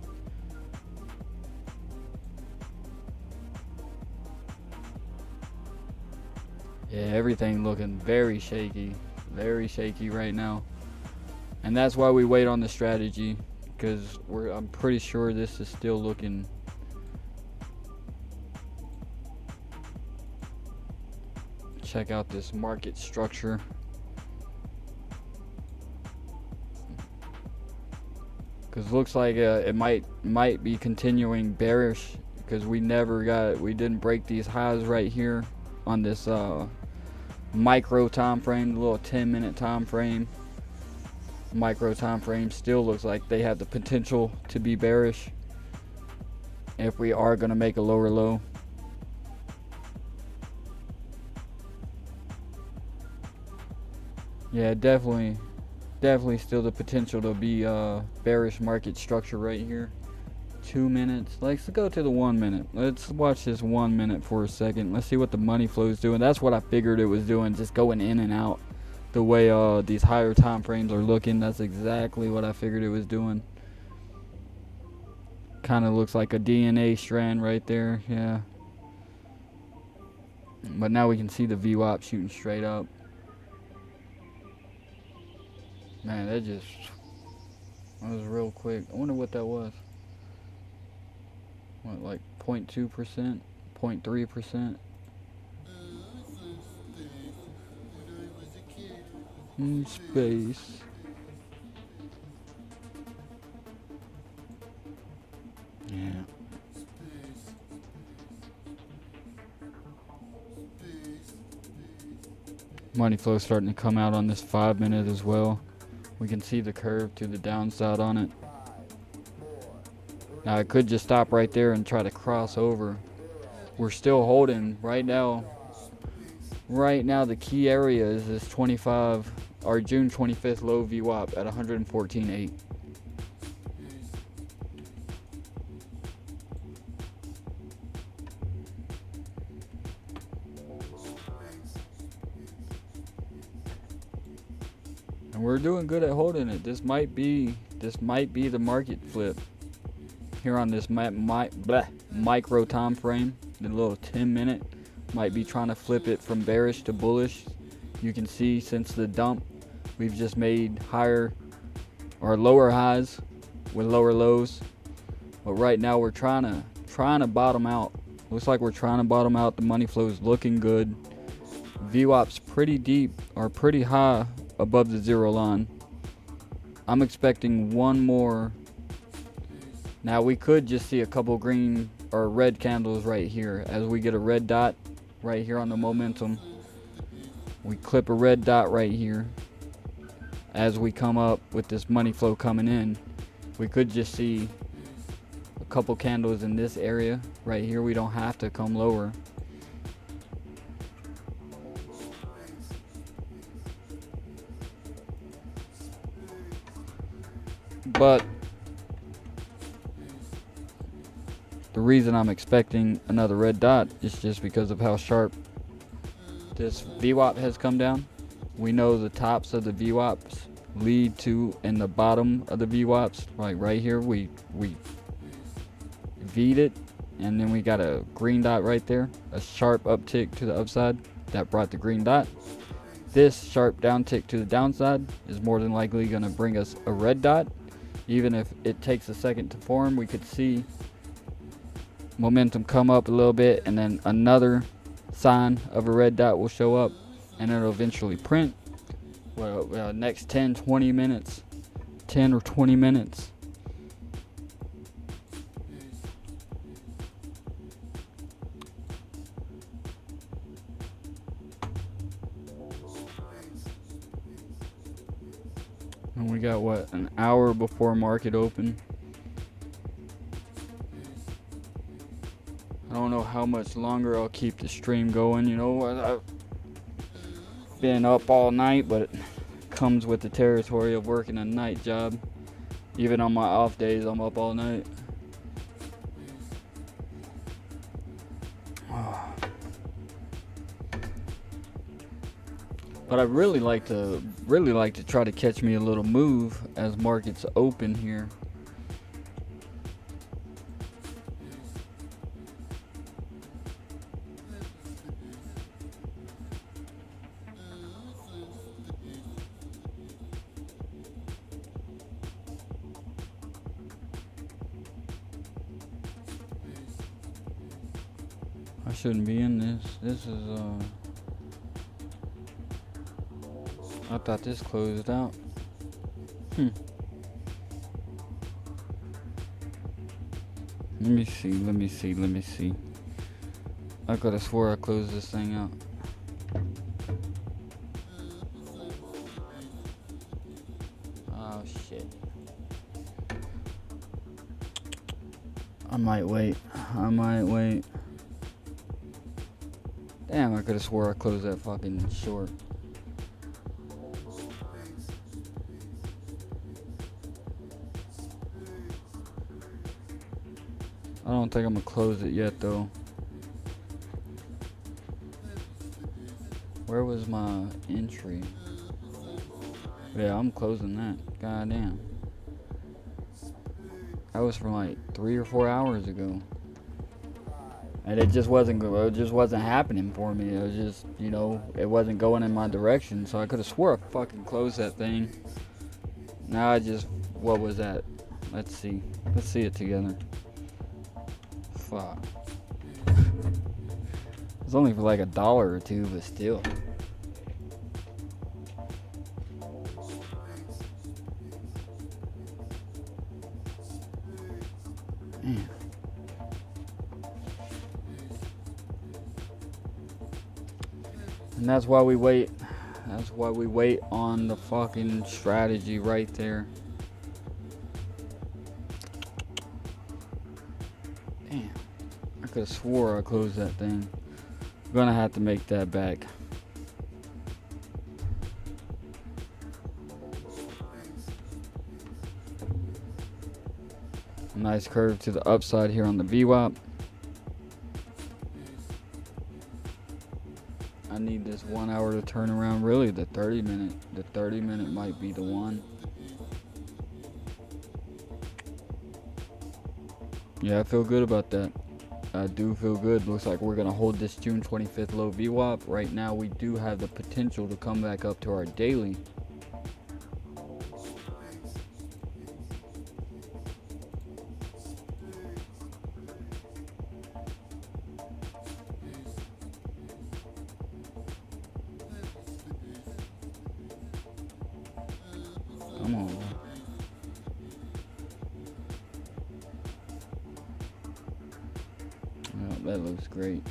Yeah, everything looking very shaky right now, and that's why we wait on the strategy, because I'm pretty sure this is still looking check out this market structure. Because looks like it might be continuing bearish, because we didn't break these highs right here on this micro time frame, the little 10-minute time frame. Micro time frame still looks like they have the potential to be bearish if we are going to make a lower low. Yeah, definitely still the potential to be bearish market structure right here. 2 minutes. Let's go to the 1 minute. Let's watch this 1 minute for a second. Let's see what the money flow is doing. That's what I figured it was doing, just going in and out the way these higher time frames are looking. That's exactly what I figured it was doing. Kind of looks like a DNA strand right there. Yeah, but now we can see the VWAP shooting straight up. Man, that was real quick. I wonder what that was. What, like 0.2%, 0.3%? Space. Yeah. Money flow starting to come out on this 5 minute as well. We can see the curve to the downside on it. Now I could just stop right there and try to cross over. We're still holding right now. Right now the key area is this 25 or June 25th low VWAP at 114.8. And we're doing good at holding it. This might be the market flip here on this micro time frame. The little 10 minute might be trying to flip it from bearish to bullish. You can see since the dump, we've just made higher or lower highs with lower lows. But right now we're trying to bottom out. Looks like we're trying to bottom out. The money flow is looking good. VWAP's pretty deep or pretty high above the zero line. I'm expecting one more. Now we could just see a couple green or red candles right here as we get a red dot right here on the momentum. We clip a red dot right here as we come up with this money flow coming in. We could just see a couple candles in this area right here. We don't have to come lower. But the reason I'm expecting another red dot is just because of how sharp this VWAP has come down. We know the tops of the VWAPs lead to, and the bottom of the VWAPs, like right here, we V'd it, and then we got a green dot right there, a sharp uptick to the upside that brought the green dot. This sharp downtick to the downside is more than likely going to bring us a red dot. Even if it takes a second to form, we could see momentum come up a little bit, and then another sign of a red dot will show up, and it'll eventually print. Well, next 10 or 20 minutes. And we got what, an hour before market open. I don't know how much longer I'll keep the stream going. You know, I've been up all night, but it comes with the territory of working a night job. Even on my off days, I'm up all night. But I really like to try to catch me a little move as markets open here. I shouldn't be in this. This is I thought this closed out. Let me see. I could have swore I closed this thing out. Oh shit. I might wait. Damn, I could have swore I closed that fucking short. I don't think I'm gonna close it yet though. Where was my entry? Yeah, I'm closing that. Goddamn. That was from like 3 or 4 hours ago. And it just wasn't good. It just wasn't happening for me. It was just, you know, it wasn't going in my direction. So I could have swore I fucking closed that thing. Now I just, what was that? Let's see. Let's see it together. Fuck. It's only for like $1 or $2, but still. Man. And that's why we wait. That's why we wait on the fucking strategy right there. Damn. I could have swore I closed that thing. I'm gonna have to make that back. Nice curve to the upside here on the Vwap. I need this 1 hour to turn around. Really, the 30 minute. The 30 minute might be the one. Yeah, I feel good about that. I do feel good. Looks like we're gonna hold this June 25th low Vwap. Right now, we do have the potential to come back up to our daily. Come on. Yeah, that looks great.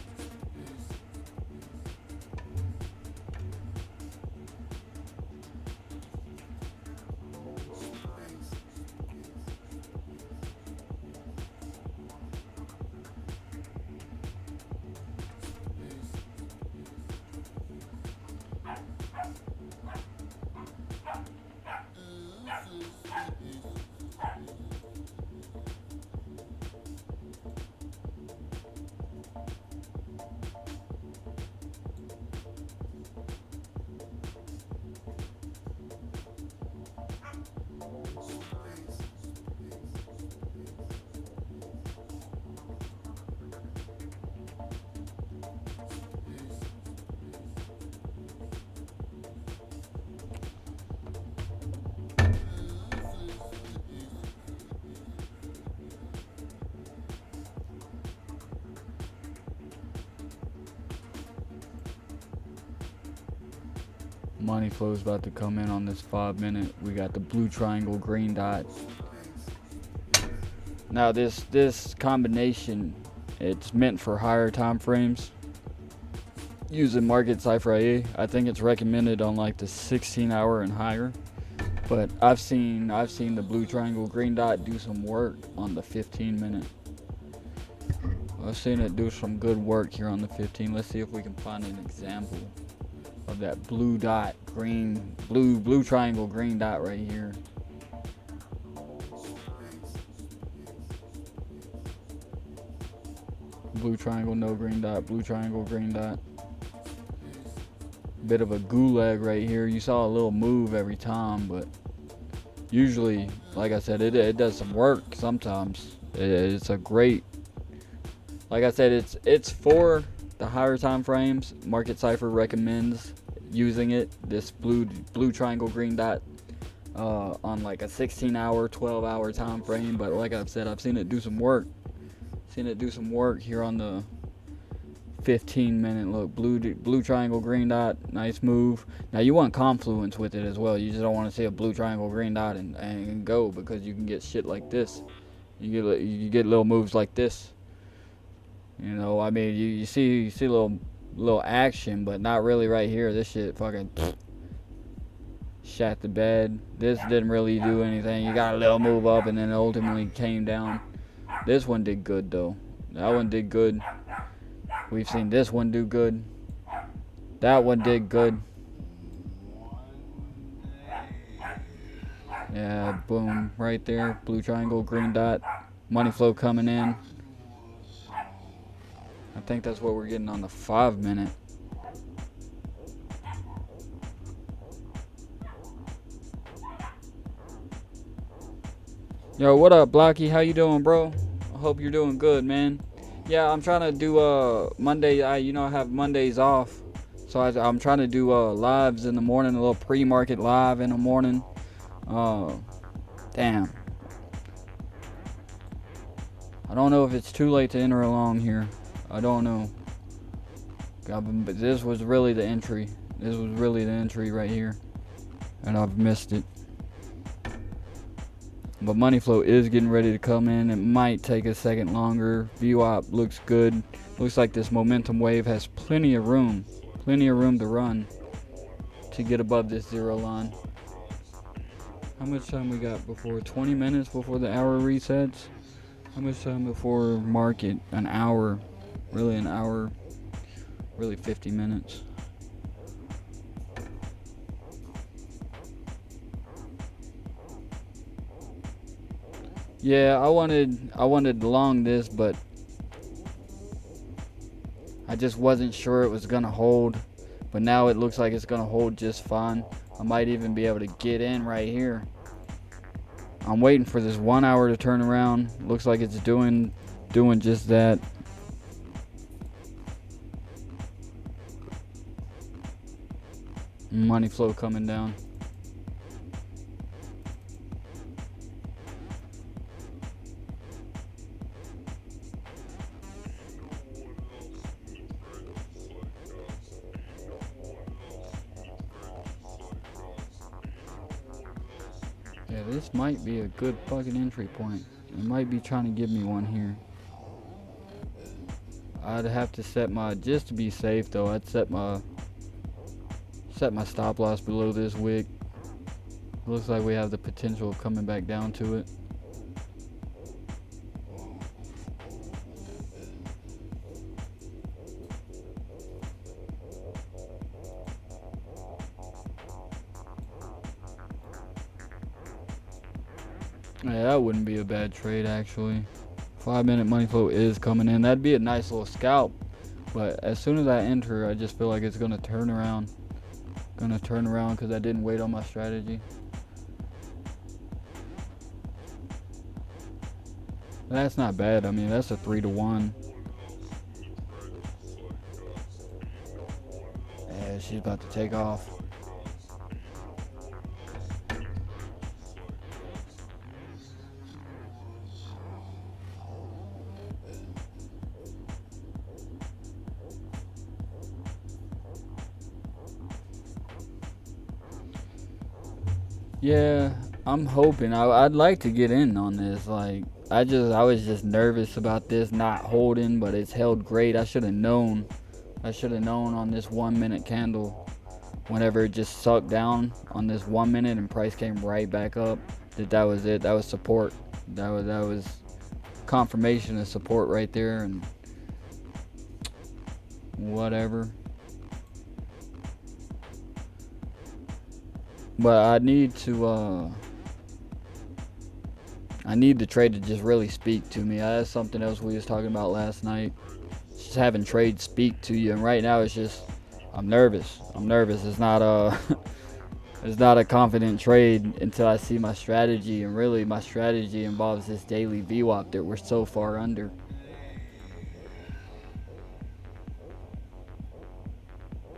Money flow is about to come in on this 5 minute. We got the blue triangle, green dot. Now this combination, it's meant for higher time frames. Using Market Cypher IA, I think it's recommended on like the 16 hour and higher. But I've seen the blue triangle, green dot do some work on the 15 minute. I've seen it do some good work here on the 15. Let's see if we can find an example of that blue dot, blue triangle, green dot right here. Blue triangle, no green dot, blue triangle, green dot. Bit of a gulag right here. You saw a little move every time, but usually, like I said, it does some work sometimes. It's a great, like I said, it's for the higher time frames. Market Cipher recommends using it. This blue triangle green dot on like a 16-hour, 12-hour time frame. But like I've said, I've seen it do some work. Seen it do some work here on the 15-minute. Look, blue triangle green dot, nice move. Now you want confluence with it as well. You just don't want to see a blue triangle green dot and go, because you can get shit like this. You get little moves like this. You know, I mean, you see little action, but not really right here. This shit fucking shat the bed. This didn't really do anything. You got a little move up and then ultimately came down. This one did good though. That one did good. We've seen this one do good. That one did good. Yeah, boom, right there. Blue triangle, green dot. Money flow coming in. I think that's what we're getting on the 5-minute. Yo, what up, Blocky? How you doing, bro? I hope you're doing good, man. Yeah, I'm trying to do Monday. I have Mondays off, so I'm trying to do lives in the morning, a little pre-market live in the morning. Damn. I don't know if it's too late to enter along here. I don't know. But this was really the entry. This was really the entry right here, and I've missed it. But money flow is getting ready to come in. It might take a second longer. Vwap looks good. Looks like this momentum wave has plenty of room to run to get above this zero line. How much time we got before? 20 minutes before the hour resets? How much time before market? An hour. Really an hour. Really 50 minutes. Yeah, I wanted to long this, but I just wasn't sure it was gonna hold. But now it looks like it's gonna hold just fine. I might even be able to get in right here. I'm waiting for this 1 hour to turn around. Looks like it's doing just that. Money flow coming down. Yeah, this might be a good fucking entry point. It might be trying to give me one here. I'd have to set just to be safe though, I'd set my stop loss below this wick. Looks like we have the potential of coming back down to it. Yeah, that wouldn't be a bad trade actually. 5-minute money flow is coming in. That'd be a nice little scalp. But as soon as I enter, I just feel like it's gonna turn around. Because I didn't wait on my strategy. That's not bad. I mean, that's a 3-to-1. Yeah, she's about to take off. Yeah, I'm hoping. I'd like to get in on this. Like, I was just nervous about this not holding, but it's held great. I should have known. On this 1-minute candle, whenever it just sucked down on this 1 minute and price came right back up, that was it. That was support. That was confirmation of support right there, and whatever. But I need the trade to just really speak to me. That's something else we was talking about last night. Just having trades speak to you. And right now it's just, I'm nervous. It's not a it's not a confident trade until I see my strategy, and really my strategy involves this daily VWAP that we're so far under.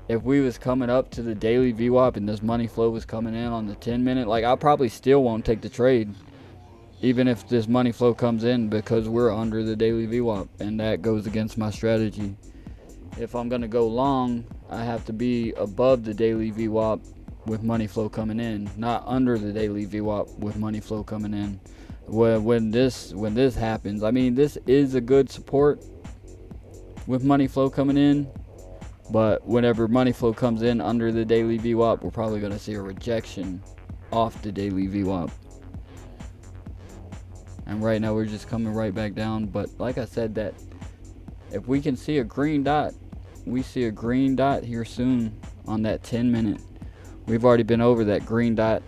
If we was coming up to the daily VWAP and this money flow was coming in on the 10-minute, like, I probably still won't take the trade, even if this money flow comes in, because we're under the daily VWAP, and that goes against my strategy. If I'm going to go long, I have to be above the daily VWAP with money flow coming in, not under the daily VWAP with money flow coming in. When this happens, I mean, this is a good support with money flow coming in, but whenever money flow comes in under the daily VWAP, we're probably going to see a rejection off the daily VWAP. And right now we're just coming right back down. But like I said, that if we can see a green dot, we see a green dot here soon on that 10-minute. We've already been over that green dot,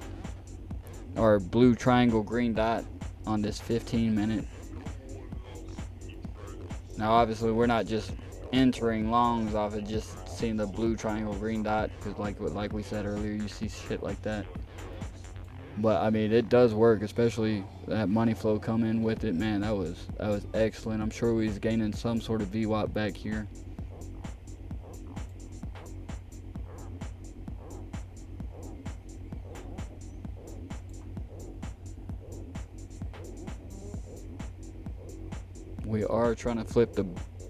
or blue triangle green dot, on this 15-minute. Now obviously we're not just entering longs off of just seeing the blue triangle green dot, because like we said earlier, you see shit like that. But I mean, it does work, especially that money flow come in with it. Man, that was excellent. I'm sure we was gaining some sort of VWAP back here. We are trying to flip the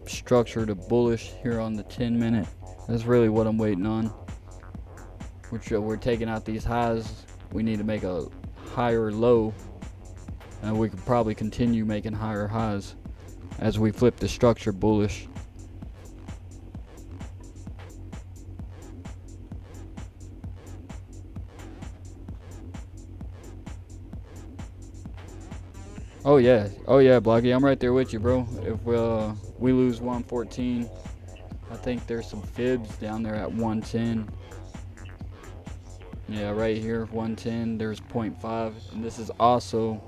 structure to bullish here on the 10-minute. That's really what I'm waiting on. We're taking out these highs. We need to make a higher low, and we could probably continue making higher highs as we flip the structure bullish. Oh yeah, Blocky, I'm right there with you, bro. If we lose 114, I think there's some fibs down there at 110. Yeah, right here, 110, there's 0.5, and this is also,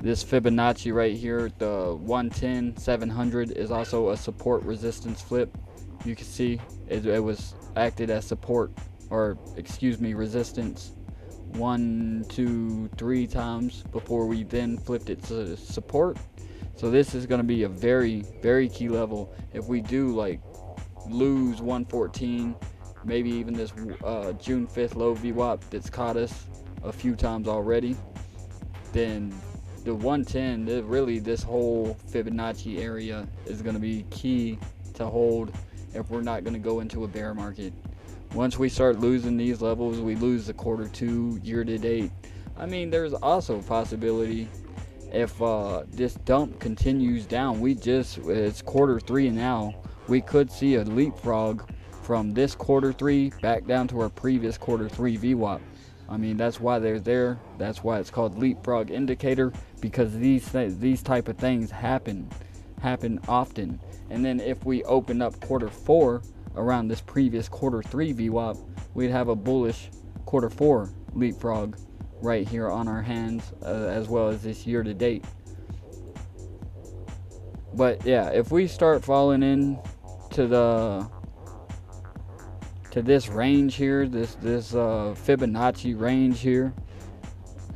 this Fibonacci right here, the 110, 700 is also a support resistance flip. You can see it was acted as support, or excuse me, resistance 1, 2, 3 times before we then flipped it to support. So this is going to be a very, very key level. If we do like lose 114, maybe even this June 5th low VWAP that's caught us a few times already, then the 110, really this whole Fibonacci area is going to be key to hold if we're not going to go into a bear market. Once we start losing these levels, we lose the Q2 year to date. I mean, there's also a possibility if this dump continues down, it's Q3 now, we could see a leapfrog from this Q3 back down to our previous Q3 VWAP. I mean, that's why they're there. That's why it's called leapfrog indicator, because these type of things happen often. And then if we open up Q4 around this previous Q3 VWAP, we'd have a bullish Q4 leapfrog right here on our hands, as well as this year to date. But yeah, if we start falling in to this range here, this Fibonacci range here,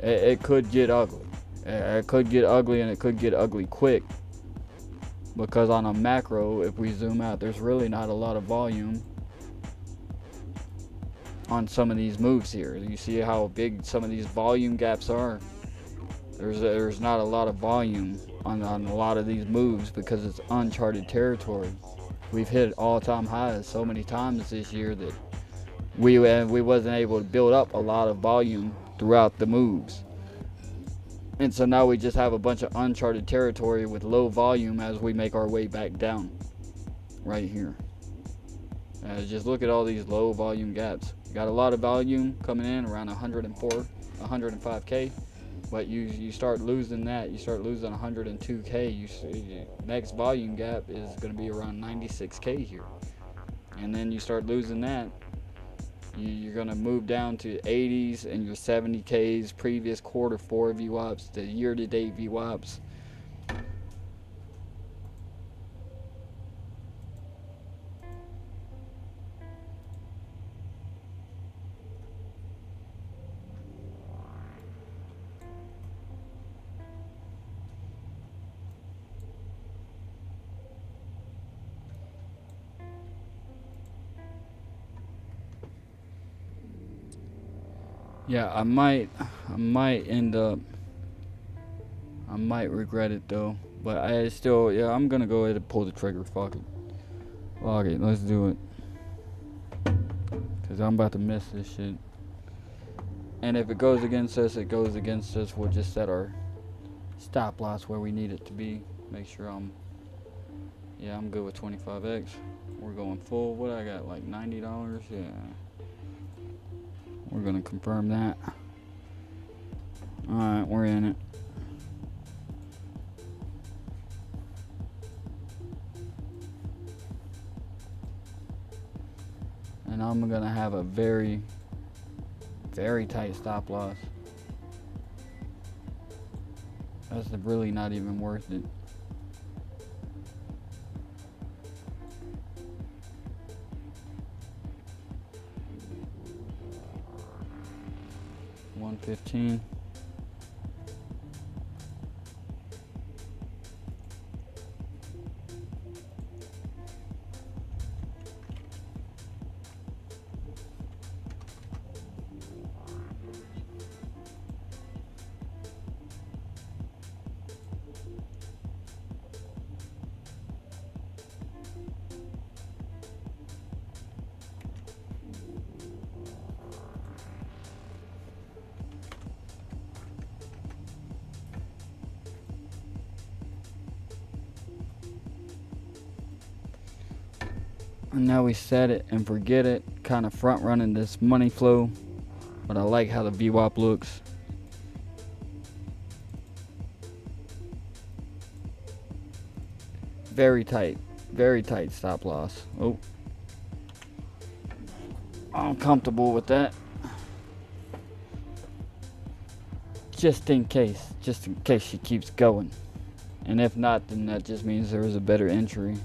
it could get ugly. It could get ugly, and it could get ugly quick, because on a macro, if we zoom out, there's really not a lot of volume on some of these moves here. You see how big some of these volume gaps are. There's not a lot of volume on a lot of these moves, because it's uncharted territory. We've hit all-time highs so many times this year that we wasn't able to build up a lot of volume throughout the moves. And so now we just have a bunch of uncharted territory with low volume as we make our way back down right here. Just look at all these low volume gaps. You got a lot of volume coming in around 104, 105K, but you start losing that. You start losing 102K. Next volume gap is going to be around 96K here. And then you start losing that. You're going to move down to 80s and your 70Ks, previous Q4 VWAPs, the year-to-date VWAPs. Yeah, I might end up, I might regret it though. But I still, yeah, I'm gonna go ahead and pull the trigger. Fuck it. Fuck it, let's do it. Cause I'm about to miss this shit. And if it goes against us, it goes against us. We'll just set our stop loss where we need it to be. Make sure yeah, I'm good with 25x. We're going full. What I got, like $90? Yeah. We're gonna confirm that. Alright, we're in it. And I'm gonna have a very, very tight stop loss. That's really not even worth it. $115. And now we set it and forget it. Kind of front running this money flow. But I like how the Vwap looks. Very tight stop loss. Oh, I'm comfortable with that. Just in case she keeps going. And if not, then that just means there was a better entry.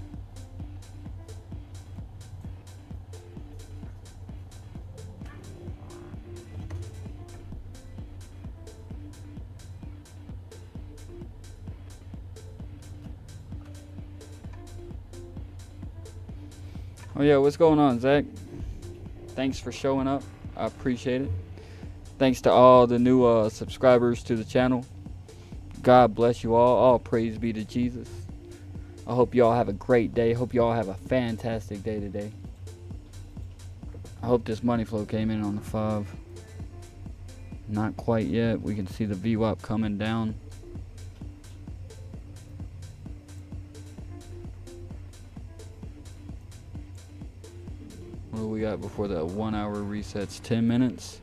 Oh yeah, what's going on, Zach? Thanks for showing up. I appreciate it. Thanks to all the new subscribers to the channel. God bless you all. All praise be to Jesus. I hope you all have a great day. Hope you all have a fantastic day today. I hope this money flow came in on the 5. Not quite yet. We can see the Vwap coming down. What do we got before that 1 hour resets? 10 minutes.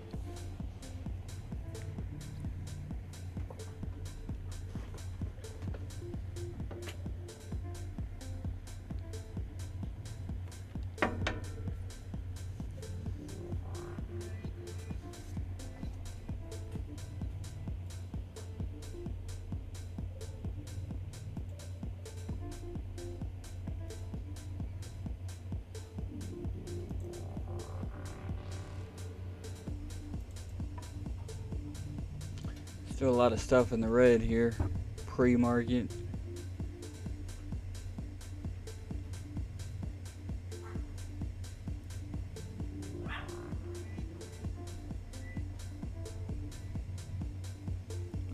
Still a lot of stuff in the red here, pre-market.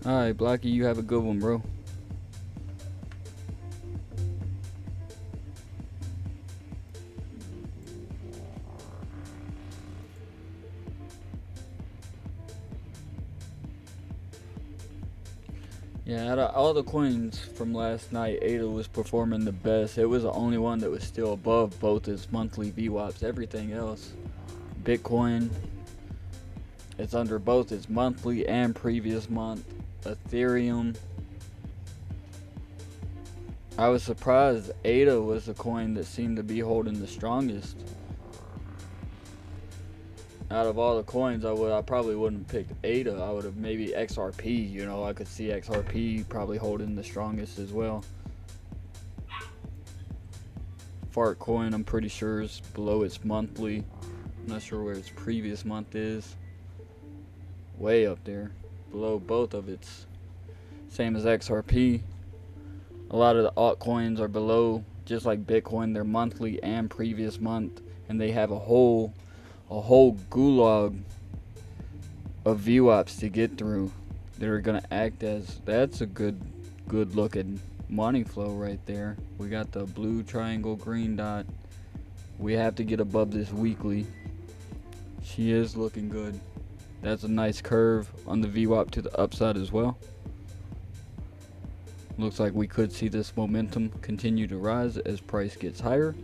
Alright, Blocky, you have a good one, bro. Yeah, out of all the coins from last night, ADA was performing the best. It was the only one that was still above both its monthly VWAPs. Everything else, Bitcoin, it's under both its monthly and previous month. Ethereum, I was surprised ADA was the coin that seemed to be holding the strongest. Out of all the coins, I probably wouldn't have picked ADA. I would have maybe XRP. You know, I could see XRP probably holding the strongest as well. Fart coin, I'm pretty sure is below its monthly. I'm not sure where its previous month is. Way up there, below both of its. Same as XRP. A lot of the altcoins are below, just like Bitcoin, their monthly and previous month, and they have a whole gulag of VWAPs to get through that are gonna act as, that's a good looking money flow right there. We got the blue triangle, green dot. We have to get above this weekly. She is looking good. That's a nice curve on the VWAP to the upside as well. Looks like we could see this momentum continue to rise as price gets higher.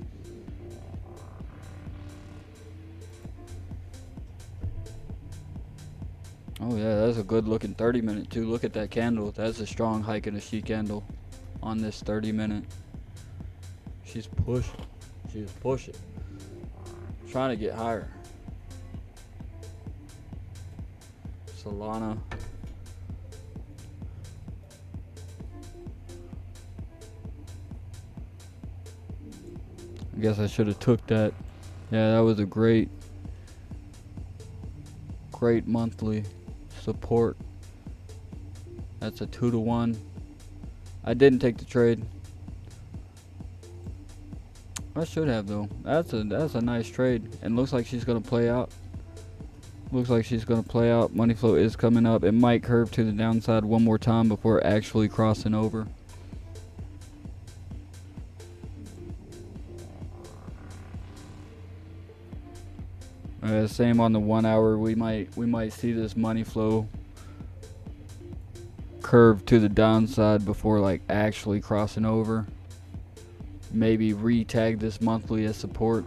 Oh yeah, that's a good looking 30 minute too. Look at that candle. That's a strong hike in a she candle on this 30 minute. She's pushing. She is pushing. Trying to get higher. Solana. I guess I should have took that. Yeah, that was a great monthly support. That's a 2-to-1. I didn't take the trade. I should have though. That's a nice trade, and looks like she's gonna play out. Looks like she's gonna play out. Money flow is coming up. It might curve to the downside one more time before actually crossing over. Same on the 1 hour. We might see this money flow curve to the downside before like actually crossing over. Maybe re-tag this monthly as support.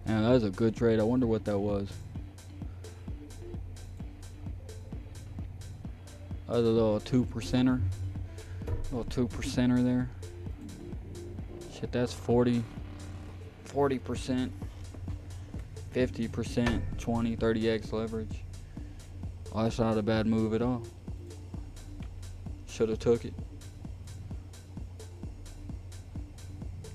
And that was a good trade. I wonder what that was. That was a little 2%er. Little 2%er there. Shit, that's 40%, 50%, 20, 30x leverage. Oh, that's not a bad move at all. Should have took it.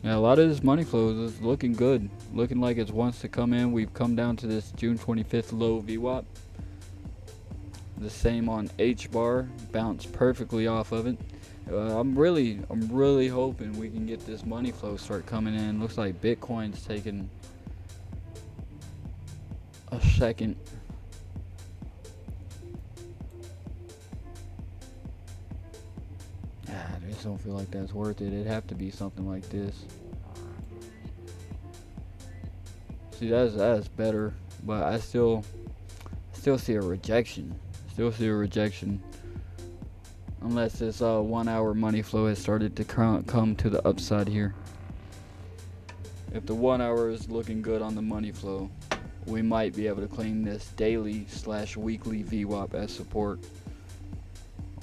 Yeah, a lot of this money flow is looking good. Looking like it wants to come in. We've come down to this June 25th low VWAP. The same on H bar. Bounced perfectly off of it. I'm really hoping we can get this money flow start coming in. Looks like Bitcoin's taking a second. I just don't feel like that's worth it. It'd have to be something like this. See, that's better, but I still see a rejection. Still see a rejection. Unless this 1 hour money flow has started to come to the upside here. If the 1 hour is looking good on the money flow, we might be able to claim this daily/weekly VWAP as support.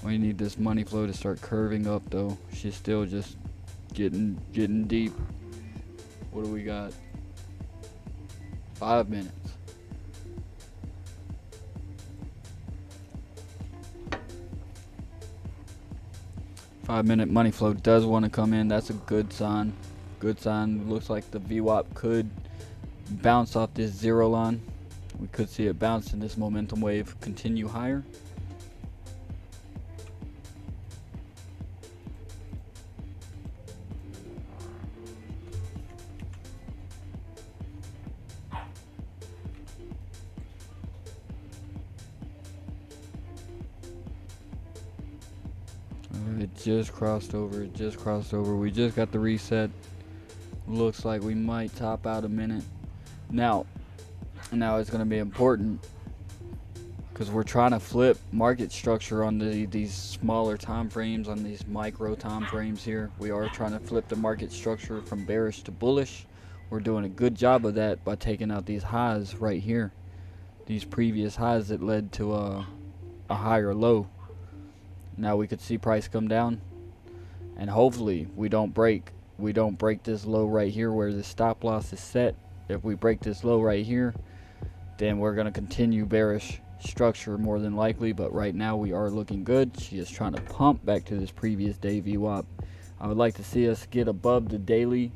We need this money flow to start curving up though. She's still just getting deep. What do we got? 5 minutes. Five-minute money flow does want to come in. That's a good sign. Good sign. Looks like the VWAP could bounce off this zero line. We could see it bounce in this momentum wave, continue higher. It just crossed over. It just crossed over. We just got the reset. Looks like we might top out a minute. Now it's going to be important because we're trying to flip market structure on these smaller time frames, on these micro time frames here. We are trying to flip the market structure from bearish to bullish. We're doing a good job of that by taking out these highs right here. These previous highs that led to a higher low. Now we could see price come down, and hopefully we don't break this low right here where the stop loss is set. If we break this low right here, then we're going to continue bearish structure more than likely, but right now we are looking good. She is trying to pump back to this previous day VWAP. I would like to see us get above the daily.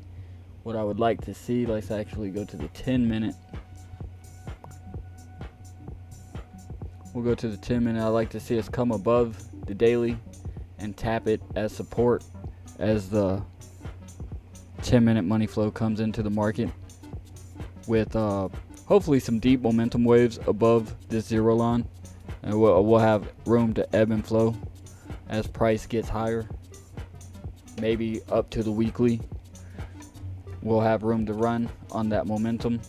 What I would like to see, let's actually go to the 10 minute. We'll go to the 10 minute. I'd like to see us come above the daily and tap it as support as the 10 minute money flow comes into the market, with hopefully some deep momentum waves above this zero line, and we'll have room to ebb and flow as price gets higher, maybe up to the weekly. We'll have room to run on that momentum.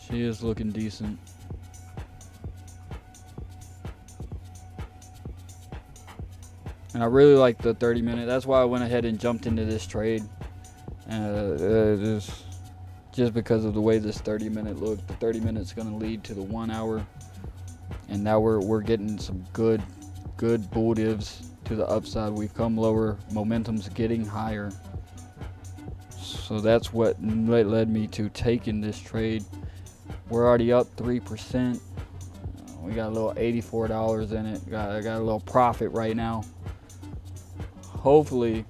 She is looking decent. And I really like the 30 minute. That's why I went ahead and jumped into this trade. Just because of the way this 30 minute looked. The 30 minutes going to lead to the 1 hour. And now we're getting some good bull divs to the upside. We've come lower. Momentum's getting higher. So that's what led me to taking this trade. We're already up 3%. We got a little $84 in it. I got a little profit right now. Hopefully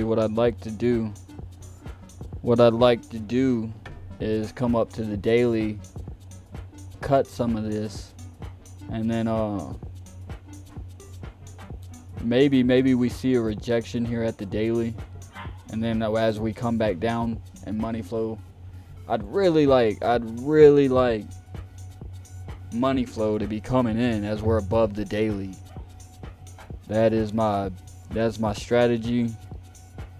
what I'd like to do is come up to the daily, cut some of this, and then maybe we see a rejection here at the daily, and then as we come back down and money flow, I'd really like money flow to be coming in as we're above the daily. That's my strategy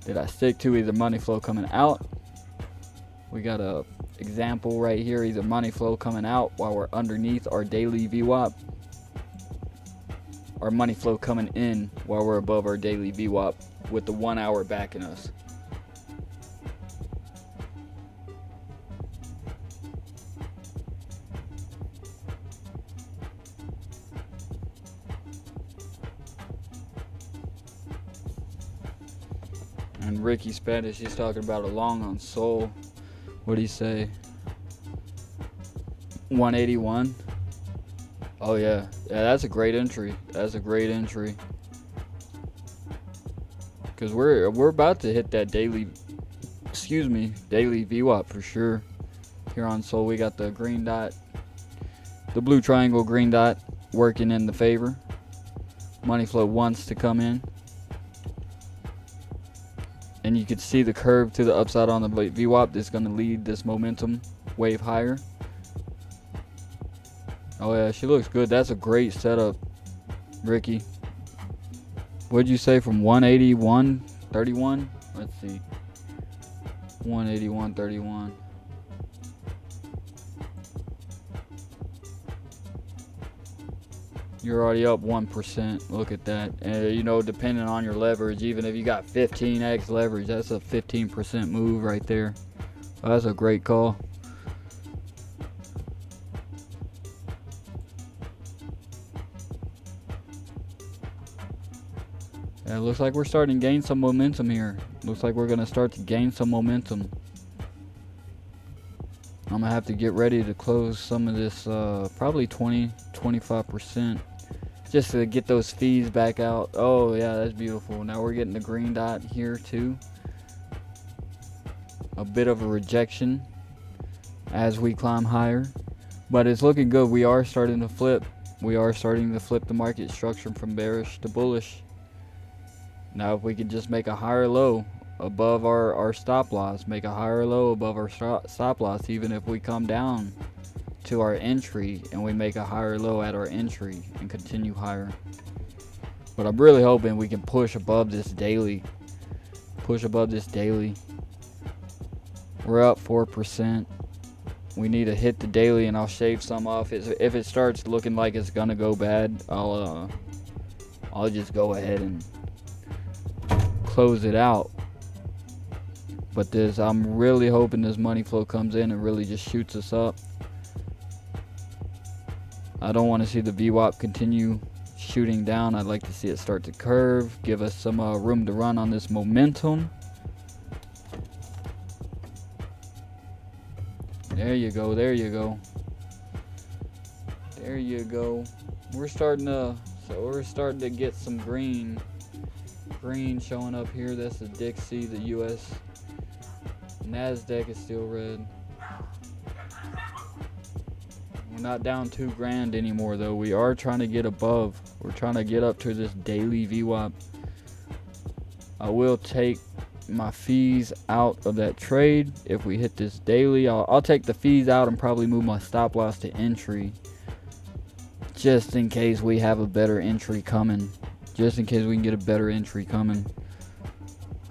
that I stick to. Either money flow coming out. We got a example right here. Either money flow coming out while we're underneath our daily VWAP, or money flow coming in while we're above our daily VWAP with the 1 hour backing us. And Ricky Spanish, he's talking about a long on Sol. What'd he say? 181. Oh yeah, that's a great entry. Because we're about to hit that daily VWAP for sure. Here on Sol, we got the green dot, the blue triangle green dot working in the favor. Money flow wants to come in. And you can see the curve to the upside on the VWAP that's going to lead this momentum wave higher. Oh yeah, she looks good. That's a great setup, Ricky. What'd you say from 181.31? Let's see. 181.31. You're already up 1%. Look at that. And depending on your leverage, even if you got 15x leverage, that's a 15% move right there. Oh, that's a great call. Yeah, it looks like we're starting to gain some momentum here. Looks like we're going to start to gain some momentum. I'm going to have to get ready to close some of this, probably 20-25%. Just to get those fees back out. Oh yeah, that's beautiful. Now we're getting the green dot here too. A bit of a rejection as we climb higher. But it's looking good. We are starting to flip. The market structure from bearish to bullish. Now if we could just make a higher low above our stop loss, make a higher low above our stop loss, even if we come down to our entry and we make a higher low at our entry and continue higher. But I'm really hoping we can push above this daily. We're up 4%. We need to hit the daily, and I'll shave some off. If it starts looking like it's gonna go bad, I'll just go ahead and close it out. But I'm really hoping this money flow comes in and really just shoots us up. I don't want to see the VWAP continue shooting down. I'd like to see it start to curve, give us some room to run on this momentum. There you go. We're starting to get some green showing up here. That's the Dixie, the US. Nasdaq is still red. not down 2 grand anymore though. We are trying to get above. We're trying to get up to this daily VWAP. I will take my fees out of that trade if we hit this daily. I'll take the fees out and probably move my stop loss to entry, just in case we have a better entry coming. Just in case we can get a better entry coming.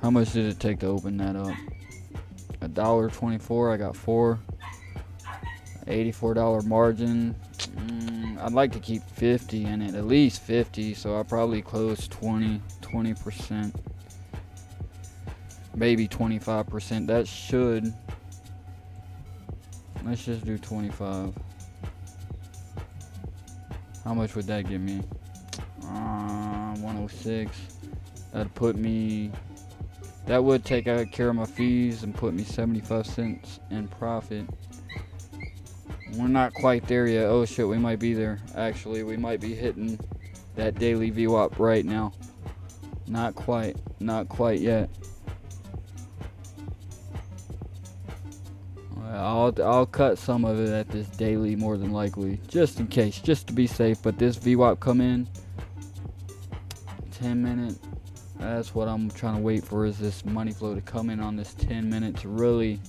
How much did it take to open that up? $1.24. I got 4. $84 margin. I'd like to keep 50 in it, at least 50. So I'll probably close 20%. Maybe 25%. That should. Let's just do 25. How much would that give me? 106. That'd put me. That would take care of my fees and put me 75 cents in profit. We're not quite there yet. Oh shit, we might be there. Actually, we might be hitting that daily VWAP right now. Not quite yet. I'll cut some of it at this daily more than likely, just in case, just to be safe. But this VWAP come in 10 minute. That's what I'm trying to wait for, is this money flow to come in on this 10 minute to really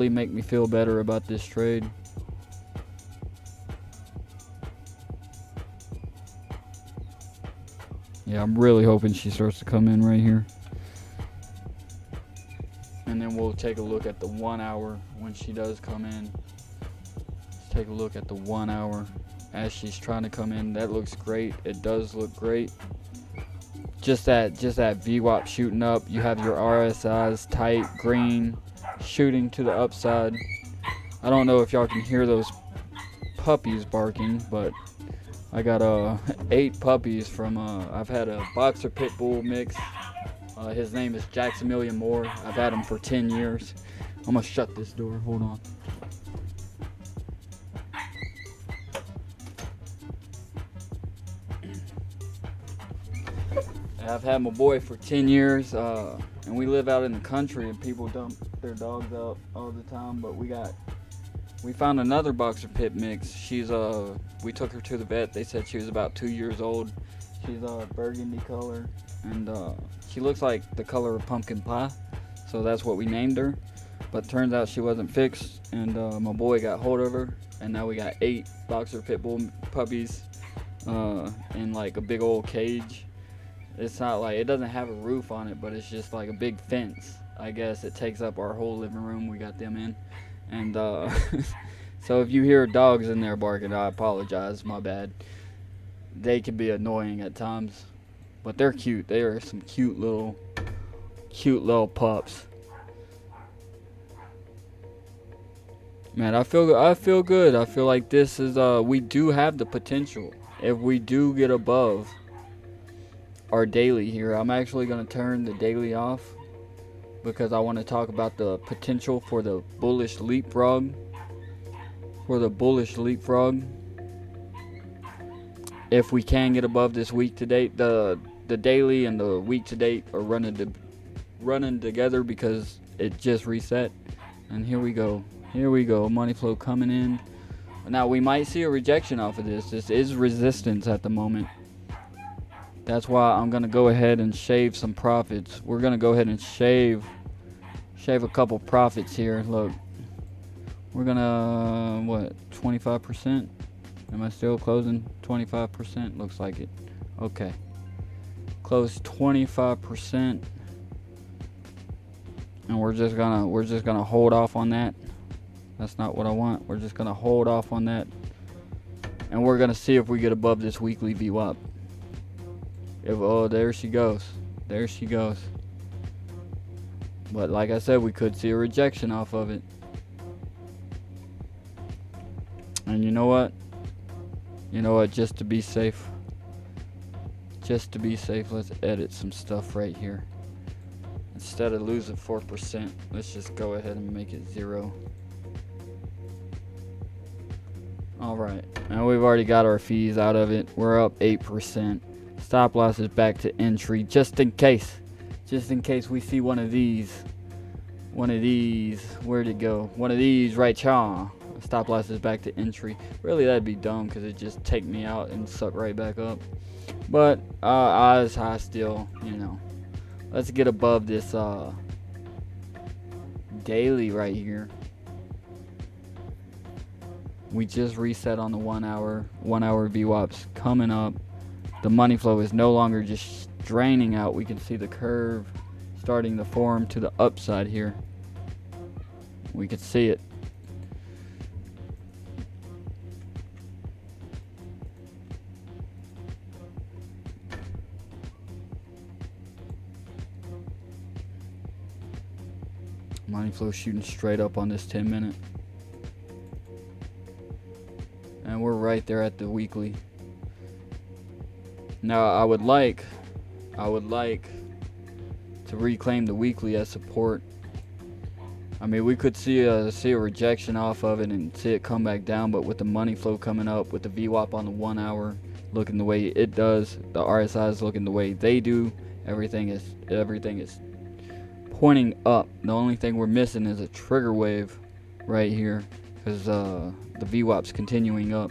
make me feel better about this trade. Yeah, I'm really hoping she starts to come in right here. And then we'll take a look at the 1 hour when she does come in. Let's take a look at the 1 hour as she's trying to come in. That looks great. It does look great. Just that VWAP shooting up. You have your RSIs tight, green, shooting to the upside. I don't know if y'all can hear those puppies barking, but I got 8 puppies from I've had a boxer pit bull mix. His name is Jacksonmillion Moore. I've had him for 10 years. I'm gonna shut this door. Hold on. I've had my boy for 10 years, and we live out in the country, and people dump their dogs out all the time. But we found another boxer pit mix. We took her to the vet. They said she was about 2 years old. She's burgundy color, and she looks like the color of pumpkin pie, so that's what we named her. But turns out she wasn't fixed, and my boy got hold of her, and now we got 8 boxer pit bull puppies in like a big old cage. It's not like, it doesn't have a roof on it, but it's just like a big fence. I guess it takes up our whole living room. We got them in, and so if you hear dogs in there barking, I apologize, my bad. They can be annoying at times, but they're cute. They are some cute little pups. Man, I feel good. I feel like this is we do have the potential if we do get above our daily here. I'm actually going to turn the daily off because I want to talk about the potential for the bullish leapfrog. If we can get above this week to date, the daily and the week to date are running together because it just reset. And here we go. Money flow coming in. Now we might see a rejection off of this. This is resistance at the moment. That's why I'm gonna go ahead and shave some profits. We're gonna go ahead and shave a couple profits here. Look, we're gonna 25%. Am I still closing 25%? Looks like it. Okay. Close 25%. And we're just gonna hold off on that. That's not what I want. We're just gonna hold off on that. And we're gonna see if we get above this weekly VWAP. There she goes. But like I said, we could see a rejection off of it. And you know what? Just to be safe, let's edit some stuff right here. Instead of losing 4%, let's just go ahead and make it 0. Alright, now we've already got our fees out of it. We're up 8%. Stop loss is back to entry, just in case we see one of these, where'd it go? One of these right here. stop loss is back to entry. Really, that'd be dumb because it just take me out and suck right back up. But eyes high still, you know. Let's get above this daily right here. We just reset on the 1 hour. 1 hour VWAP's coming up. The money flow is no longer just draining out. We can see the curve starting to form to the upside here. We can see it. Money flow shooting straight up on this 10-minute. And we're right there at the weekly. Now I would like to reclaim the weekly as support. I mean, we could see a rejection off of it and see it come back down, but with the money flow coming up, with the VWAP on the 1 hour looking the way it does, the RSIs looking the way they do, everything is pointing up. The only thing we're missing is a trigger wave right here, because the VWAP's continuing up.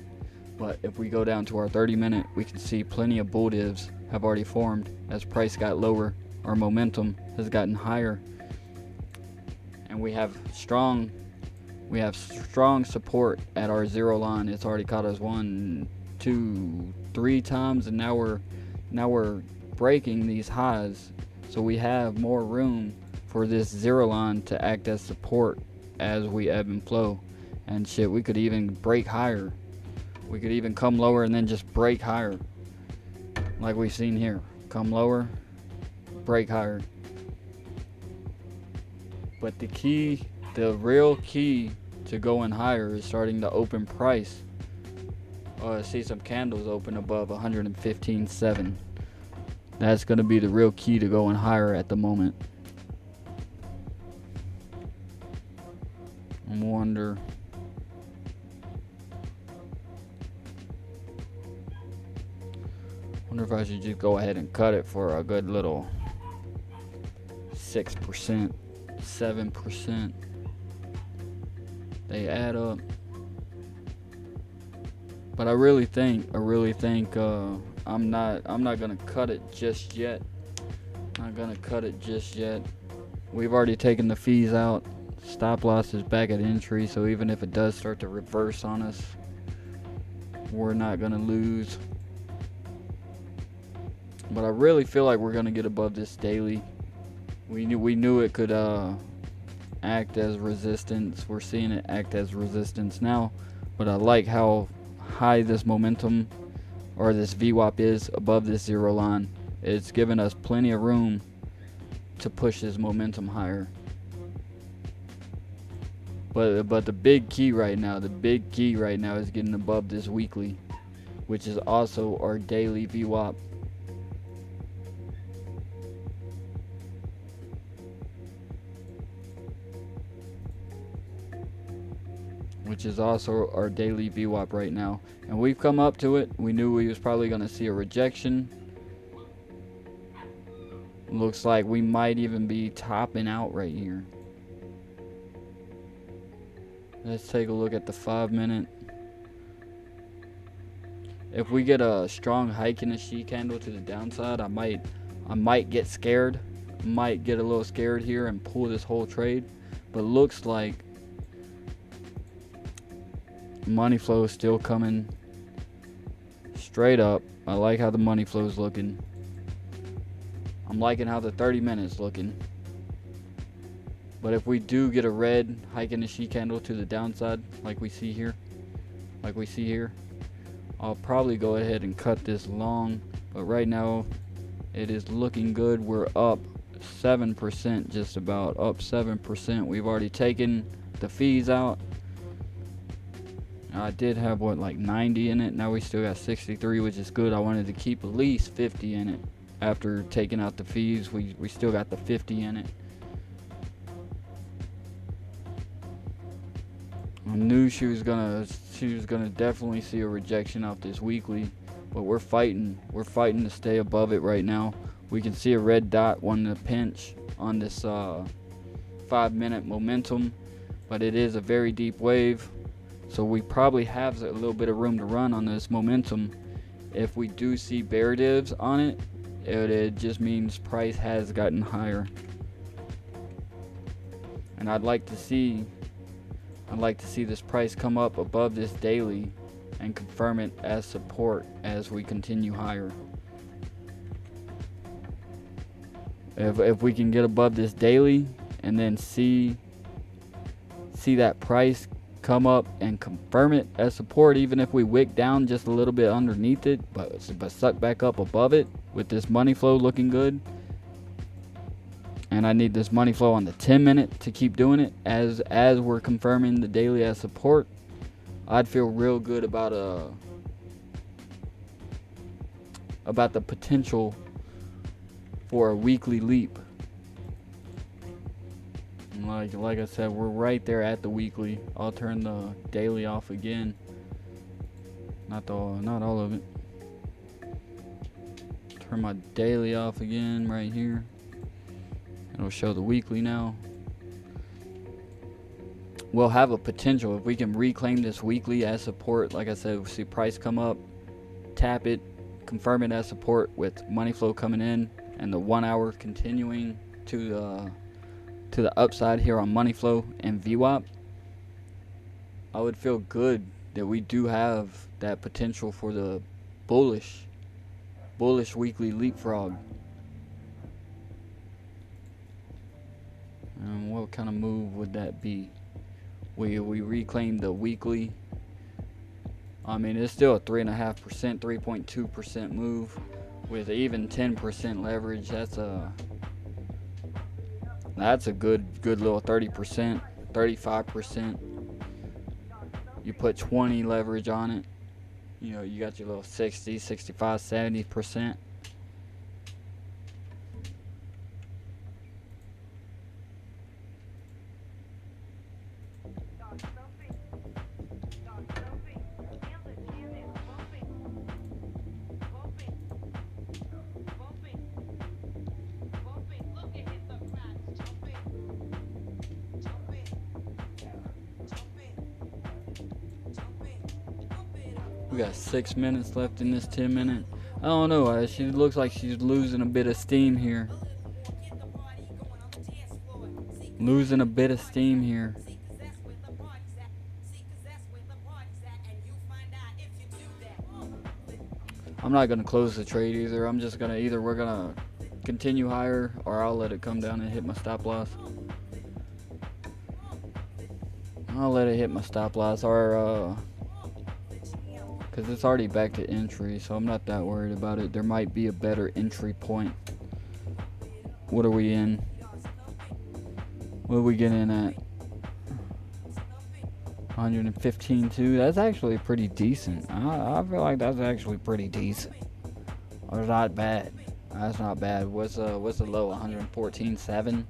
But if we go down to our 30-minute, we can see plenty of bull divs have already formed. As price got lower, our momentum has gotten higher, and we have strong support at our zero line. It's already caught us 1, 2, 3 times, and now we're breaking these highs. So we have more room for this zero line to act as support as we ebb and flow. And shit, we could even break higher. We could even come lower and then just break higher, like we've seen here. Come lower, break higher. But the real key to going higher is starting to open price. See some candles open above 115.7. That's going to be the real key to going higher at the moment. I wonder if I should just go ahead and cut it for a good little 6%, 7%. They add up. But I really think I'm not gonna cut it just yet. Not gonna cut it just yet. We've already taken the fees out. Stop loss is back at entry, so even if it does start to reverse on us, we're not gonna lose. But I really feel like we're gonna get above this daily. We knew it could act as resistance. We're seeing it act as resistance now, but I like how high this momentum or this VWAP is above this zero line. It's given us plenty of room to push this momentum higher. But the big key right now is getting above this weekly, which is also our daily VWAP. Which is also our daily VWAP right now. And we've come up to it. We knew we was probably going to see a rejection. Looks like we might even be topping out right here. Let's take a look at the 5-minute. If we get a strong hike in the she candle to the downside, I might get scared. Might get a little scared here and pull this whole trade. But looks like money flow is still coming straight up. I like how the money flow is looking. I'm liking how the 30 minutes looking. But if we do get a red hike in the she candle to the downside, like we see here, I'll probably go ahead and cut this long. But right now, it is looking good. We're up 7%, just about up 7%. We've already taken the fees out. I did have like 90 in it. Now we still got 63, which is good. I wanted to keep at least 50 in it. After taking out the fees, we still got the 50 in it. I knew she was gonna definitely see a rejection off this weekly, but we're fighting to stay above it right now. We can see a red dot wanting to pinch on this 5-minute momentum, but it is a very deep wave. So we probably have a little bit of room to run on this momentum. If we do see bear divs on it, it just means price has gotten higher. And I'd like to see this price come up above this daily and confirm it as support as we continue higher. If we can get above this daily and then see that price come up and confirm it as support, even if we wick down just a little bit underneath it, but suck back up above it with this money flow looking good. And I need this money flow on the 10-minute to keep doing it as we're confirming the daily as support. I'd feel real good about the potential for a weekly leap. And like I said, we're right there at the weekly. I'll turn the daily off again. Not all of it. Turn my daily off again right here. It'll show the weekly now. We'll have a potential if we can reclaim this weekly as support. Like I said, we'll see price come up, tap it, confirm it as support with money flow coming in, and the 1 hour continuing to the upside here on money flow and Vwap. I would feel good that we do have that potential for the bullish weekly leapfrog. What kind of move would that be? We reclaim the weekly. I mean, it's still a 3.5%, 3.2% move with even 10% leverage. That's a good little 30%, 35%. You put 20 leverage on it, you know, you got your little 60, 65, 70%. We got 6 minutes left in this 10-minute. I don't know. She looks like she's losing a bit of steam here. Losing a bit of steam here. I'm not gonna close the trade either. I'm just gonna we're gonna continue higher, or I'll let it come down and hit my stop loss. I'll let it hit my stop loss, or because it's already back to entry, so I'm not that worried about it. There might be a better entry point. What are we in? What are we getting at? 115.2. That's actually pretty decent. I feel like that's actually pretty decent. Or it's not bad. That's not bad. What's the low? 114.7.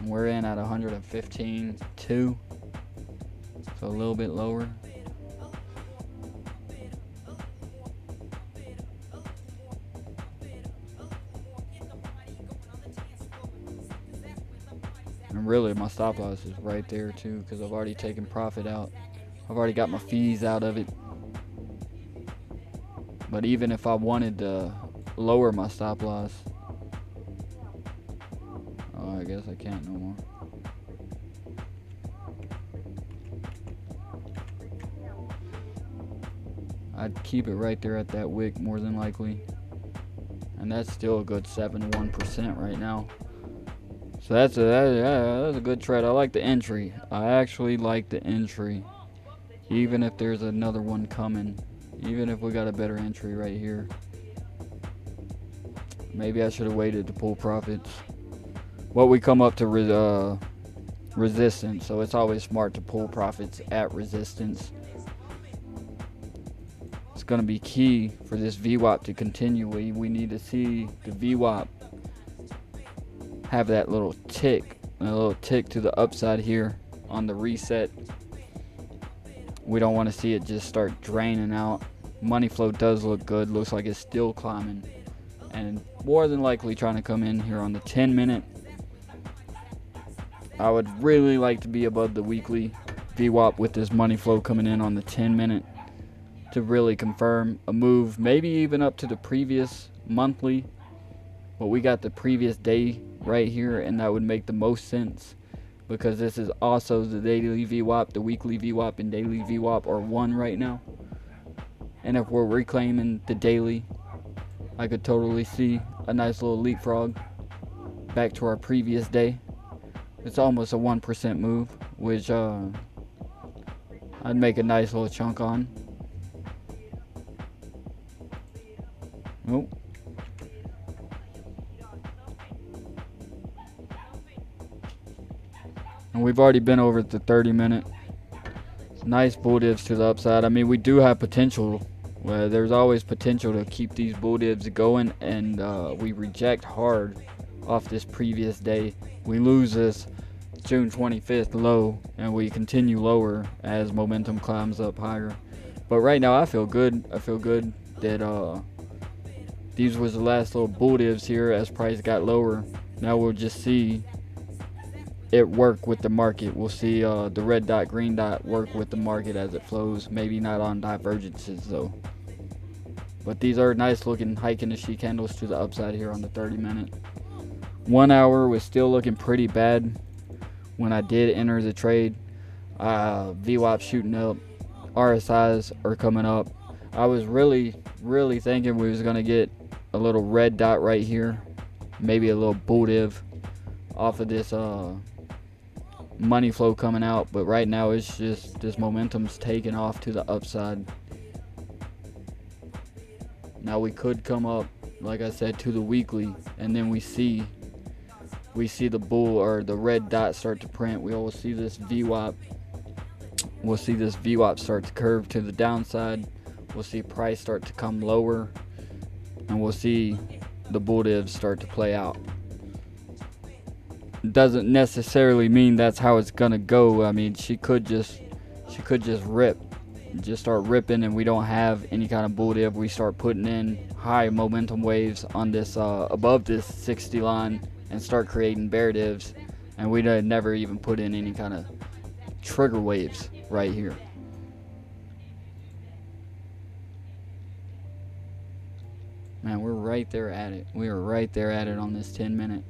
We're in at 115.2. So a little bit lower. And really, my stop loss is right there too, because I've already taken profit out. I've already got my fees out of it. But even if I wanted to lower my stop loss, oh, I guess I can't no more. I'd keep it right there at that wick more than likely. And that's still a good 71% right now. So that's a good trade. I like the entry. I actually like the entry. Even if there's another one coming. Even if we got a better entry right here. Maybe I should have waited to pull profits. Well, we come up to resistance. So it's always smart to pull profits at resistance. It's going to be key for this Vwap to continue. We need to see the Vwap have that little tick to the upside here on the reset. We don't want to see it just start draining out. Money flow does look good. Looks like it's still climbing, and more than likely trying to come in here on the 10-minute. I would really like to be above the weekly VWAP with this money flow coming in on the 10-minute to really confirm a move, maybe even up to the previous monthly. But we got the previous day right here, and that would make the most sense because this is also the daily VWAP, the weekly VWAP, and daily VWAP are one right now. And if we're reclaiming the daily, I could totally see a nice little leapfrog back to our previous day. It's almost a 1% move, which I'd make a nice little chunk on. Oh. And we've already been over the 30-minute. Nice bull divs to the upside. I mean, we do have potential. Well, there's always potential to keep these bull divs going, and we reject hard off this previous day. We lose this June 25th low, and we continue lower as momentum climbs up higher. But right now, I feel good. I feel good that these was the last little bull divs here as price got lower. Now we'll just see it work with the market. We'll see the red dot, green dot work with the market as it flows. Maybe not on divergences though. But these are nice looking hike in the sheet candles to the upside here on the 30-minute. 1 hour was still looking pretty bad when I did enter the trade. VWAP shooting up, RSIs are coming up. I was really thinking we was gonna get a little red dot right here, maybe a little bull div off of this money flow coming out, but right now it's just this momentum's taking off to the upside. Now we could come up, like I said, to the weekly, and then we see the bull or the red dot start to print. We will see this VWAP. We'll see this VWAP start to curve to the downside. We'll see price start to come lower, and we'll see the bull divs start to play out. Doesn't necessarily mean that's how it's gonna go. I mean, she could just rip, just start ripping, and we don't have any kind of bull div. We start putting in high momentum waves on this above this 60 line and start creating bear divs, and we never even put in any kind of trigger waves right here. Man, we're right there at it. We are right there at it on this 10-minute.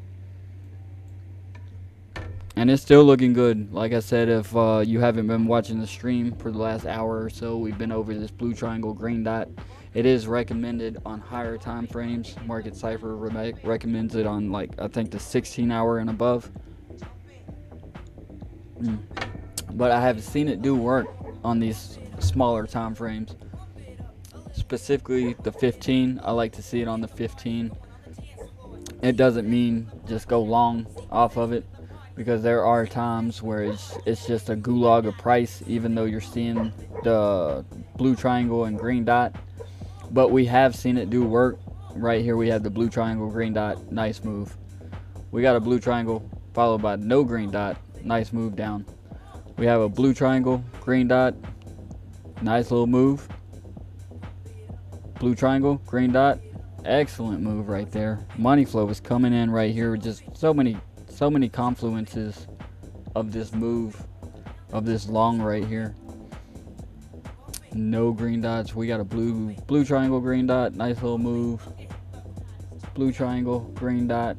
And it's still looking good. Like I said, if you haven't been watching the stream for the last hour or so, we've been over this blue triangle, green dot. It is recommended on higher time frames. Market Cypher recommends it on, like, I think the 16-hour and above. But I have seen it do work on these smaller time frames. Specifically the 15. I like to see it on the 15. It doesn't mean just go long off of it, because there are times where it's just a gulag of price, even though you're seeing the blue triangle and green dot. But we have seen it do work. Right here we have the blue triangle, green dot, nice move. We got a blue triangle followed by no green dot, nice move down. We have a blue triangle, green dot, nice little move. Blue triangle, green dot, excellent move right there. Money flow is coming in right here with just so many confluences of this move, of this long right here. No green dots. We got a blue triangle, green dot, nice little move. Blue triangle, green dot,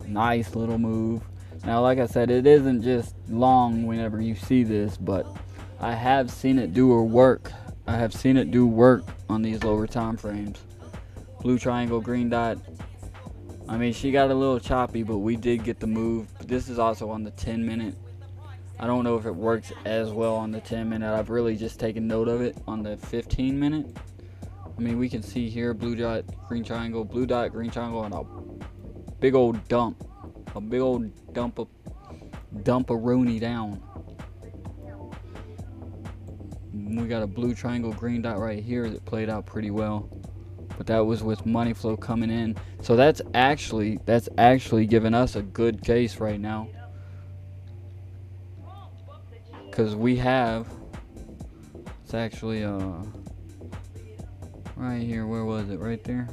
nice little move. Now, like I said, it isn't just long whenever you see this, but I have seen it do work. I have seen it do work on these lower time frames. Blue triangle, green dot. I mean, she got a little choppy, but we did get the move. But this is also on the 10-minute. I don't know if it works as well on the 10-minute. I've really just taken note of it on the 15-minute. I mean, we can see here blue dot, green triangle, blue dot, green triangle, and a big old dump. A big old dump-a-rooney down. We got a blue triangle, green dot right here that played out pretty well. But that was with money flow coming in. So that's actually giving us a good case right now. Because we have, it's actually right here, where was it? Right there.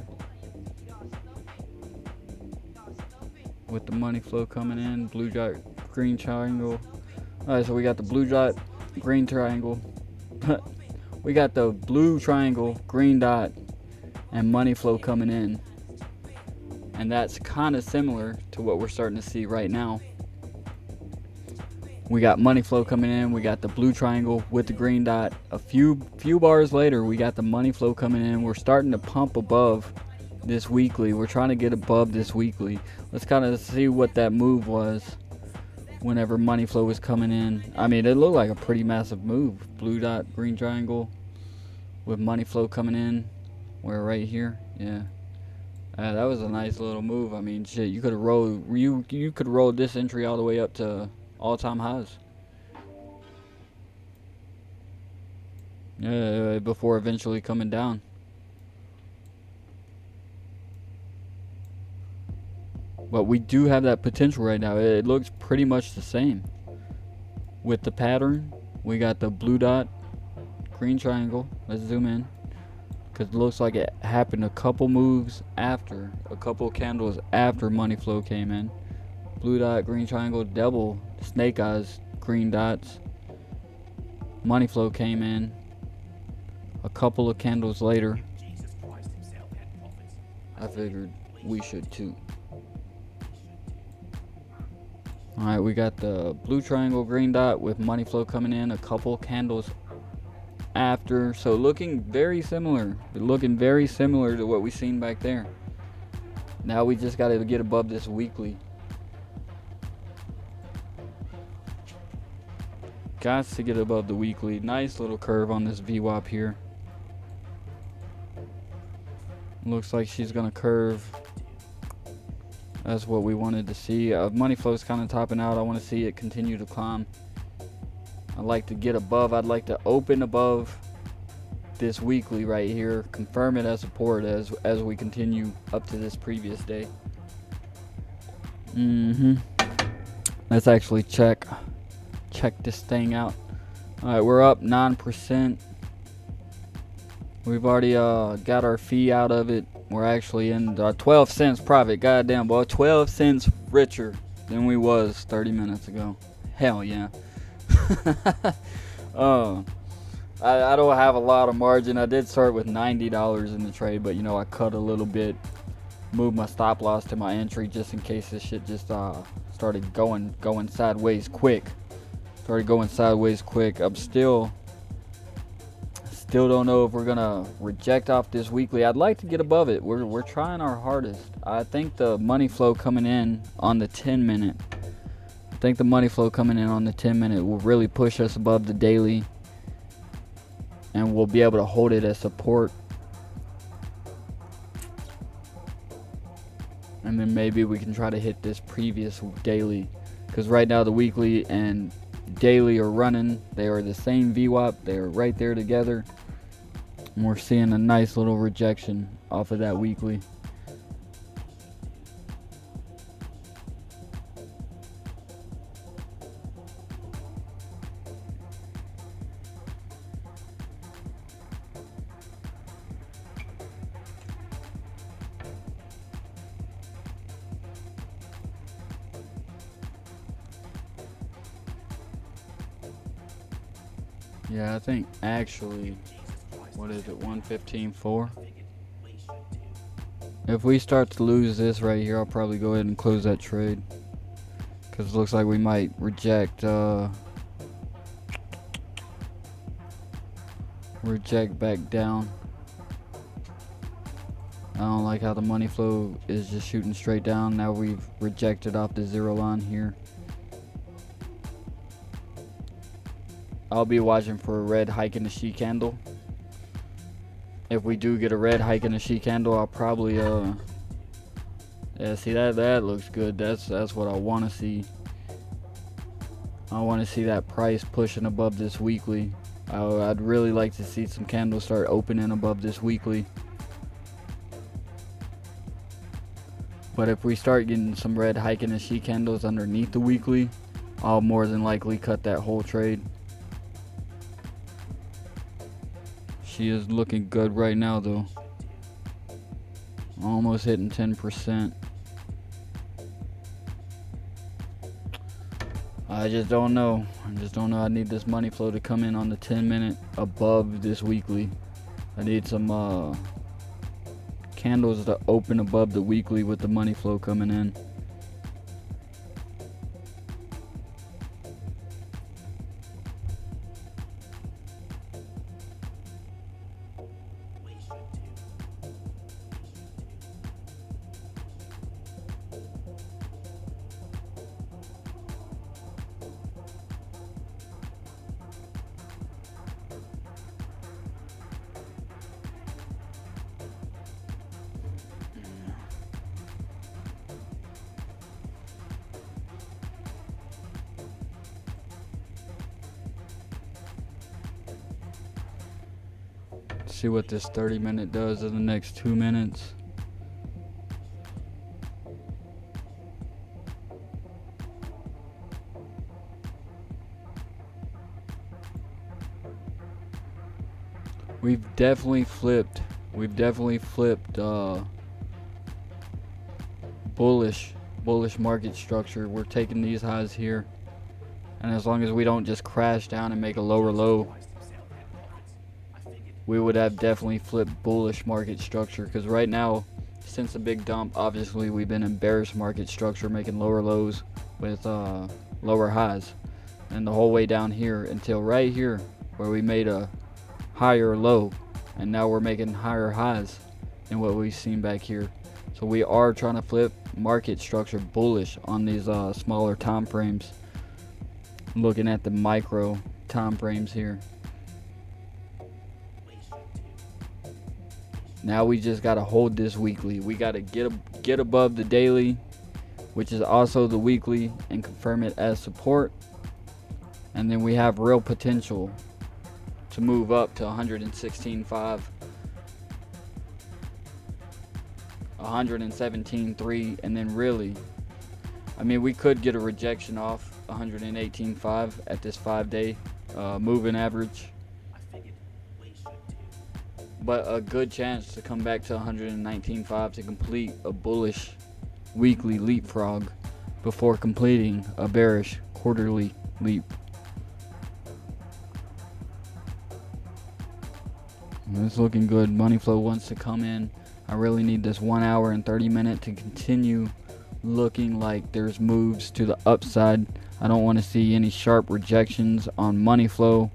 With the money flow coming in, blue dot, green triangle. Alright, so we got the blue dot, green triangle. We got the blue triangle, green dot, and money flow coming in. And that's kind of similar to what we're starting to see right now. We got money flow coming in. We got the blue triangle with the green dot. A few bars later, we got the money flow coming in. We're starting to pump above this weekly. We're trying to get above this weekly. Let's kind of see what that move was whenever money flow was coming in. I mean, it looked like a pretty massive move. Blue dot, green triangle with money flow coming in. We're right here. Yeah. That was a nice little move. I mean, shit, you could have rolled you could roll this entry all the way up to all-time highs. Yeah, before eventually coming down. But we do have that potential right now. It looks pretty much the same. With the pattern, we got the blue dot, green triangle. Let's zoom in. Because it looks like it happened a couple moves after, a couple candles after money flow came in. Blue dot, green triangle, double snake eyes, green dots. Money flow came in a couple of candles later. I figured we should too. Alright, we got the blue triangle, green dot with money flow coming in a couple candles after. So looking very similar. Looking very similar to what we seen back there. Now we just got to get above this weekly. Got to get above the weekly. Nice little curve on this Vwap here. Looks like she's going to curve. That's what we wanted to see. Money flow's kind of topping out. I want to see it continue to climb. I'd like to get above. I'd like to open above this weekly right here. Confirm it as support as we continue up to this previous day. Let's actually check this thing out. Alright, we're up 9%. We've already got our fee out of it. We're actually in 12 cents profit. Goddamn, boy, 12 cents richer than we was 30 minutes ago. Hell yeah. I don't have a lot of margin. I did start with $90 in the trade, but you know, I cut a little bit, moved my stop loss to my entry just in case this shit just started going sideways quick. I'm still don't know if we're gonna reject off this weekly. I'd like to get above it. We're trying our hardest. I think the money flow coming in on the 10-minute. I think the money flow coming in on the 10-minute will really push us above the daily, and we'll be able to hold it as support. And then maybe we can try to hit this previous daily, because right now the weekly and daily are running. They are the same Vwap. They are right there together. And we're seeing a nice little rejection off of that weekly. Yeah, I think actually, what is it, 115.4? If we start to lose this right here, I'll probably go ahead and close that trade, because it looks like we might reject back down. I don't like how the money flow is just shooting straight down. Now we've rejected off the zero line here. I'll be watching for a red hike in the she candle. If we do get a red hike in the she candle, I'll probably yeah, see that looks good. That's what I want to see. I want to see that price pushing above this weekly. I'd really like to see some candles start opening above this weekly. But if we start getting some red hike in the she candles underneath the weekly, I'll more than likely cut that whole trade. She is looking good right now though. Almost hitting 10%. I just don't know. I need this money flow to come in on the 10-minute above this weekly. I need some candles to open above the weekly with the money flow coming in. See what this 30-minute does in the next 2 minutes. We've definitely flipped bullish market structure. We're taking these highs here, and as long as we don't just crash down and make a lower low, we would have definitely flipped bullish market structure. Because right now, since the big dump, obviously we've been in bearish market structure, making lower lows with lower highs, and the whole way down here until right here where we made a higher low, and now we're making higher highs than what we've seen back here. So we are trying to flip market structure bullish on these smaller time frames. Looking at the micro time frames here. Now we just got to hold this weekly. We got to get above the daily, which is also the weekly, and confirm it as support. And then we have real potential to move up to 116.5, 117.3, and then really, I mean, we could get a rejection off 118.5 at this 5-day moving average. But a good chance to come back to 119.5 to complete a bullish weekly leapfrog before completing a bearish quarterly leap. It's looking good. Money flow wants to come in. I really need this 1 hour and 30 minute to continue looking like there's moves to the upside. I don't want to see any sharp rejections on money flow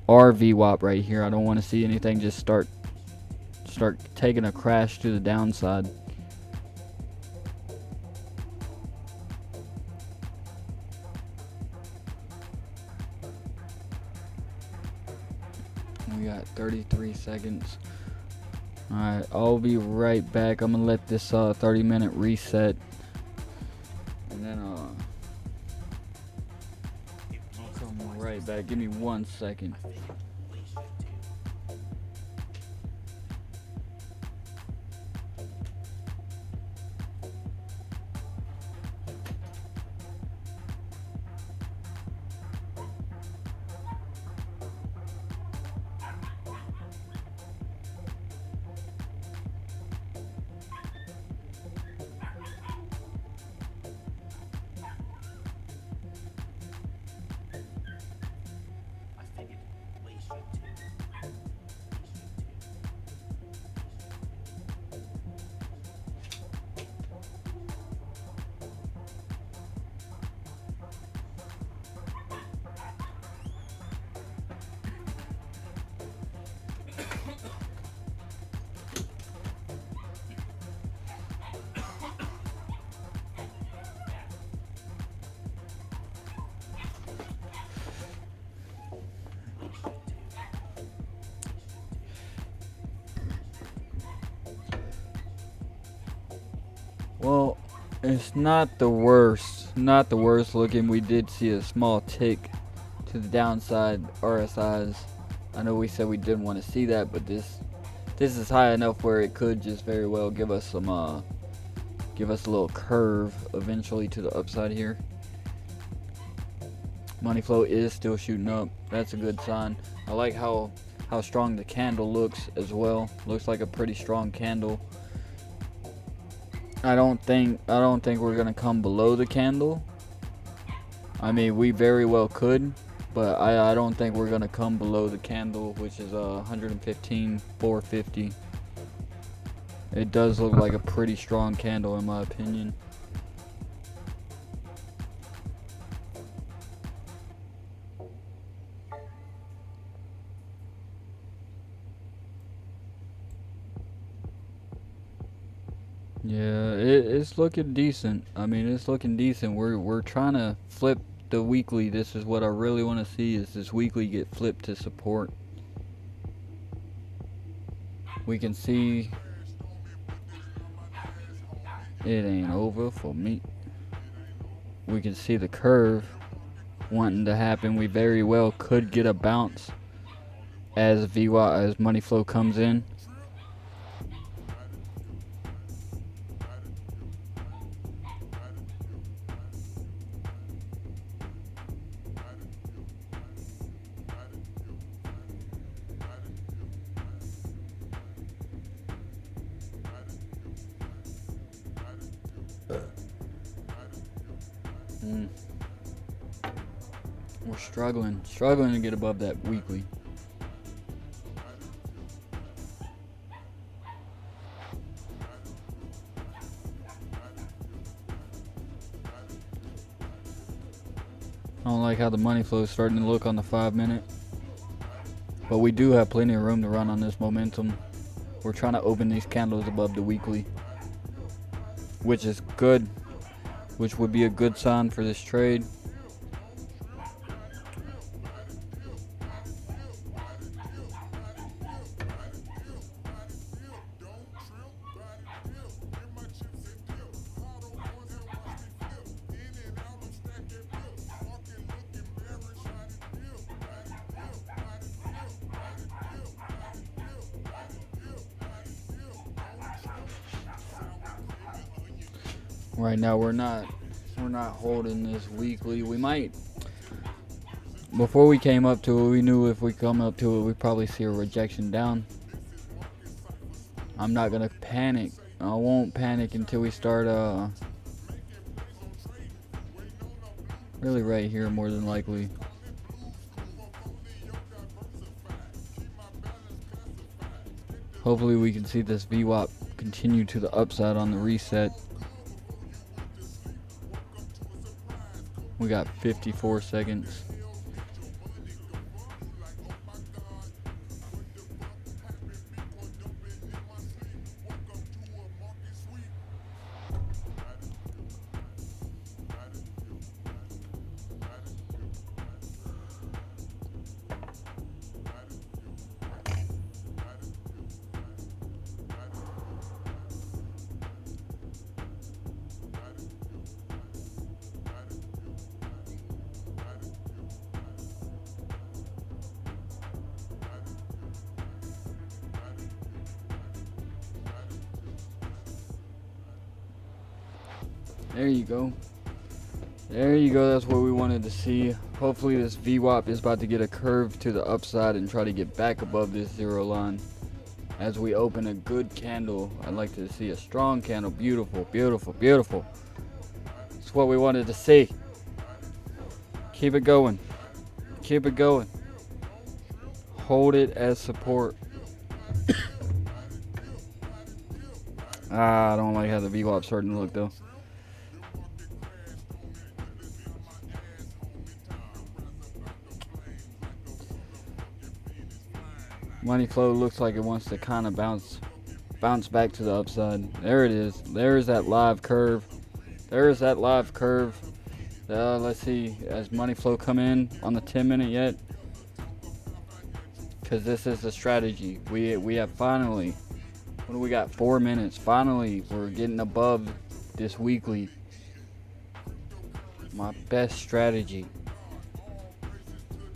or Vwap right here. I don't want to see anything just start taking a crash to the downside. We got 33 seconds. Alright, I'll be right back. I'm gonna let this 30-minute reset, and then I'll come right back. Give me 1 second. Well, it's not the worst looking. We did see a small tick to the downside RSIs. I know we said we didn't want to see that, but this is high enough where it could just very well give us some give us a little curve eventually to the upside here. Money flow is still shooting up. That's a good sign. I like how strong the candle looks as well. Looks like a pretty strong candle. I don't think we're gonna come below the candle, I mean, we very well could, but I don't think we're gonna come below the candle, which is 115, 450. It does look like a pretty strong candle in my opinion. Yeah, it's looking decent. I mean, it's looking decent. We're trying to flip the weekly. This is what I really want to see, is this weekly get flipped to support. We can see it ain't over for me. We can see the curve wanting to happen. We very well could get a bounce as Vwap, as money flow comes in. We're struggling to get above that weekly. I don't like how the money flow is starting to look on the 5-minute. But we do have plenty of room to run on this momentum. We're trying to open these candles above the weekly, which is good, which would be a good sign for this trade. Right now we're not holding this weekly. We might, before we came up to it, we knew if we come up to it we'd probably see a rejection down. I'm not gonna panic. I won't panic until we start really right here, more than likely. Hopefully we can see this VWAP continue to the upside on the reset. We got 54 seconds. There you go. There you go. That's what we wanted to see. Hopefully this VWAP is about to get a curve to the upside and try to get back above this zero line. As we open a good candle, I'd like to see a strong candle. Beautiful, beautiful, beautiful. That's what we wanted to see. Keep it going. Keep it going. Hold it as support. I don't like how the VWAP's starting to look though. Money flow looks like it wants to kind of bounce back to the upside. There it is. There's that live curve. There's that live curve. Let's see, has money flow come in on the 10-minute yet? Because this is the strategy. We have finally, what do we got? 4 minutes. Finally, we're getting above this weekly. My best strategy.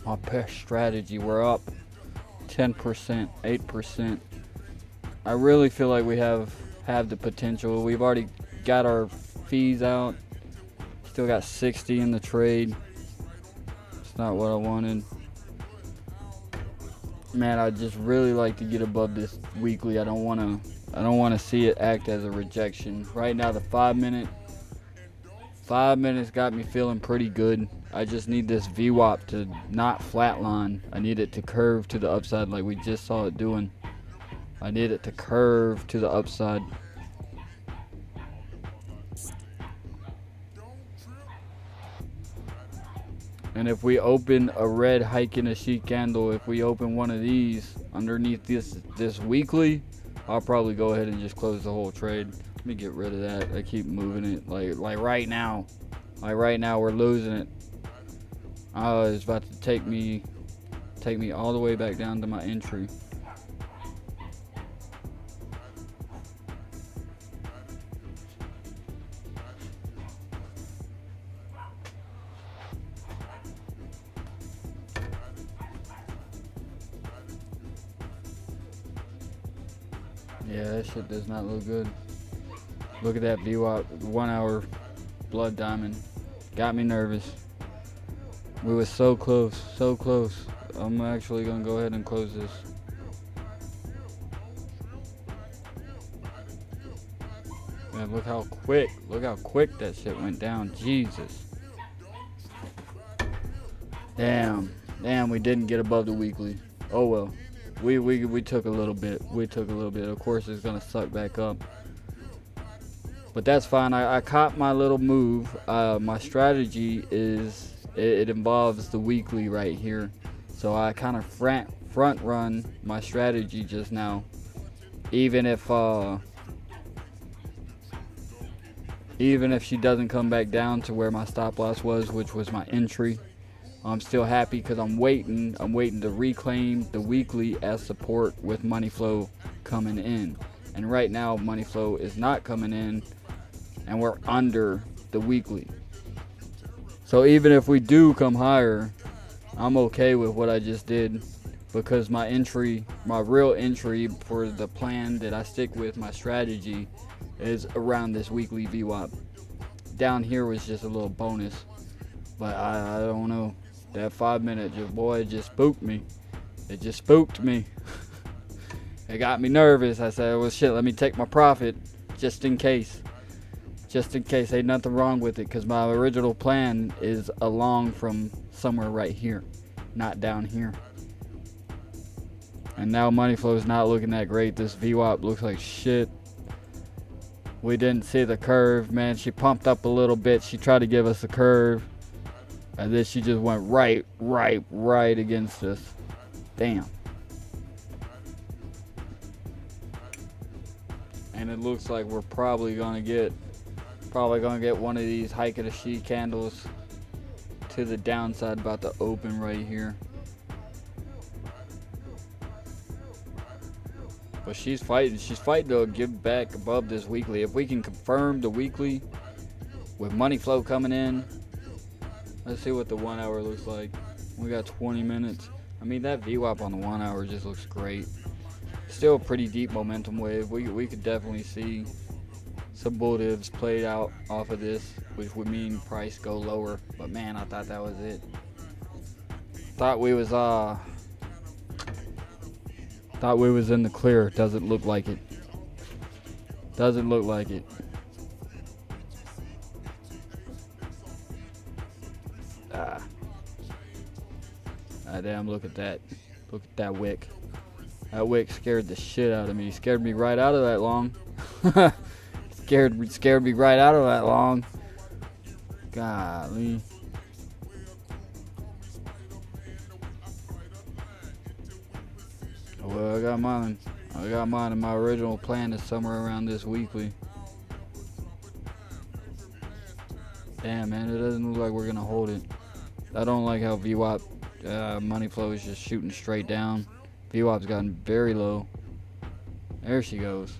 My best strategy. We're up 10%, 8%. I really feel like we have the potential. We've already got our fees out. Still got 60 in the trade. It's not what I wanted. Man, I just really like to get above this weekly. I don't want to see it act as a rejection. Right now the 5-minute 5 minutes got me feeling pretty good. I just need this VWAP to not flatline. I need it to curve to the upside like we just saw it doing. I need it to curve to the upside. And if we open a red hike in a sheet candle, if we open one of these underneath this weekly, I'll probably go ahead and just close the whole trade. Let me get rid of that. I keep moving it like right now. Like right now we're losing it. It's about to take me all the way back down to my entry. Yeah, that shit does not look good. Look at that Vwap 1 hour blood diamond. Got me nervous. We were so close, so close. I'm actually gonna go ahead and close this. Man, look how quick that shit went down. Jesus. Damn, we didn't get above the weekly. Oh well. We took a little bit. Of course, it's gonna suck back up, but that's fine. I caught my little move. My strategy is it involves the weekly right here, so I kind of front run my strategy just now. Even if she doesn't come back down to where my stop loss was, which was my entry. I'm still happy because I'm waiting to reclaim the weekly as support with money flow coming in. And right now money flow is not coming in and we're under the weekly. So even if we do come higher, I'm okay with what I just did because my real entry for the plan that I stick with, my strategy, is around this weekly VWAP. Down here was just a little bonus. But I don't know. That 5 minute just spooked me. It just spooked me. It got me nervous. I said, well shit, let me take my profit just in case. Ain't nothing wrong with it because my original plan is along from somewhere right here, not down here. And now money flow is not looking that great. This VWAP looks like shit. We didn't see the curve, man. She pumped up a little bit. She tried to give us a curve. And then she just went right against us. Damn. And it looks like we're probably gonna get one of these hike of the sheet candles to the downside, about to open right here. But she's fighting to get back above this weekly. If we can confirm the weekly with money flow coming in. Let's see what the 1 hour looks like. We got 20 minutes. I mean, that VWAP on the 1 hour just looks great. Still a pretty deep momentum wave. We could definitely see some bull divs played out off of this, which would mean price go lower. But man, I thought that was it. Thought we was in the clear. Doesn't look like it. Damn, look at that. Look at that wick. That wick scared the shit out of me. Scared me right out of that long. scared me right out of that long. Golly. Well, I got mine and my original plan is somewhere around this weekly. Damn, man, it doesn't look like we're gonna hold it. I don't like how VWAP money flow is just shooting straight down. VWAP's gotten very low. There she goes.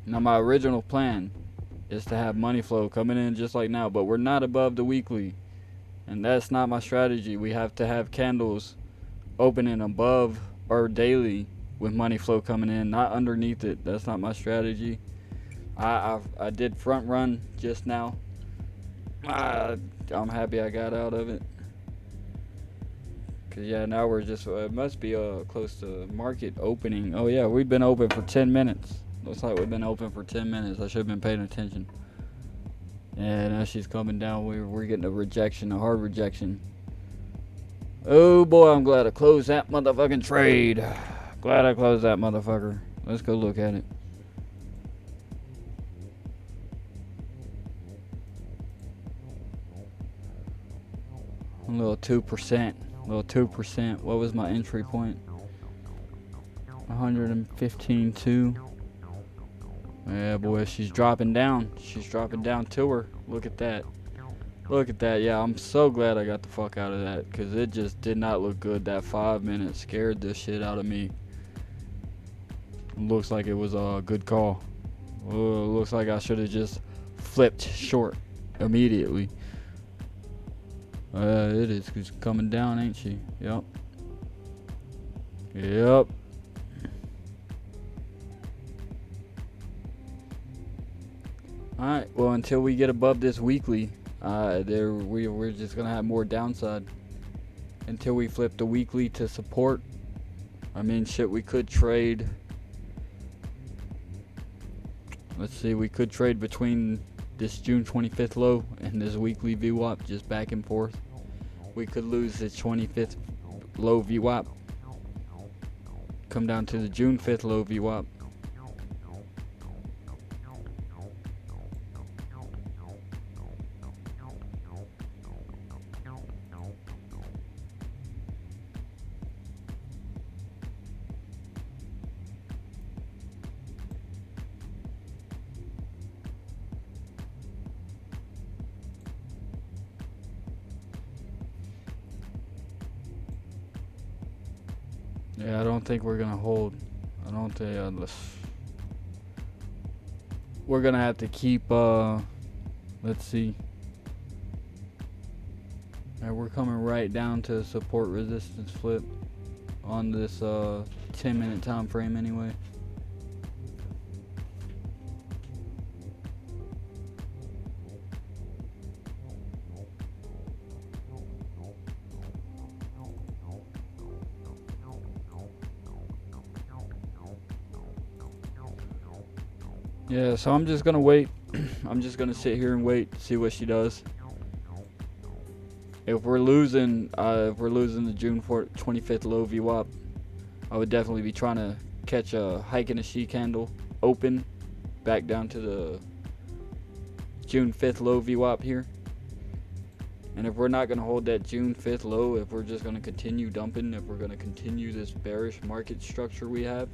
Now my original plan is to have money flow coming in just like now, but we're not above the weekly. And that's not my strategy. We have to have candles opening above our daily with money flow coming in, not underneath it. That's not my strategy. I did front run just now. I'm happy I got out of it. Cause yeah, now we're just it must be close to market opening. Oh yeah, we've been open for 10 minutes. Looks like we've been open for 10 minutes. I should have been paying attention. Yeah, now she's coming down. We're getting a rejection, a hard rejection. Oh boy, I'm glad I closed that motherfucking trade. Glad I closed that motherfucker. Let's go look at it. A little 2%. A little 2%. What was my entry point? 115.2. Yeah, boy, she's dropping down. She's dropping down to her. Look at that. Look at that. Yeah, I'm so glad I got the fuck out of that, because it just did not look good. That 5 minutes scared the shit out of me. Looks like it was a good call. Looks like I should have just flipped short immediately. It is. She's coming down, ain't she? Yep. Yep. Alright, well, until we get above this weekly, we're just gonna have more downside until we flip the weekly to support. I mean, shit, we could trade. Let's see, we could trade between this June 25th low and this weekly VWAP, just back and forth. We could lose this 25th low VWAP, come down to the June 5th low VWAP. Yeah, I don't think we're gonna hold. I don't think unless we're gonna have to keep. Let's see. And we're coming right down to support resistance flip on this 10-minute time frame anyway. Yeah, so I'm just gonna wait. I'm just gonna sit here and wait, see what she does. If we're losing the June 25th low VWAP, I would definitely be trying to catch a hike in a she candle, open, back down to the June 5th low VWAP here. And if we're not gonna hold that June 5th low, if we're just gonna continue dumping, if we're gonna continue this bearish market structure we have,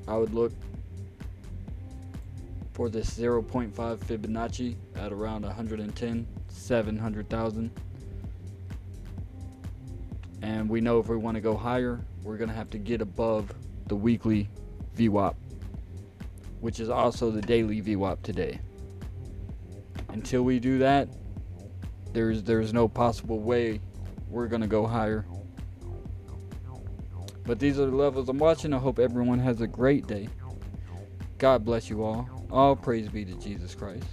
I would look for this 0.5 Fibonacci at around 110,700,000. And we know if we want to go higher, we're going to have to get above the weekly VWAP, which is also the daily VWAP today. Until we do that, there's no possible way we're going to go higher. But these are the levels I'm watching. I hope everyone has a great day. God bless you all. All praise be to Jesus Christ.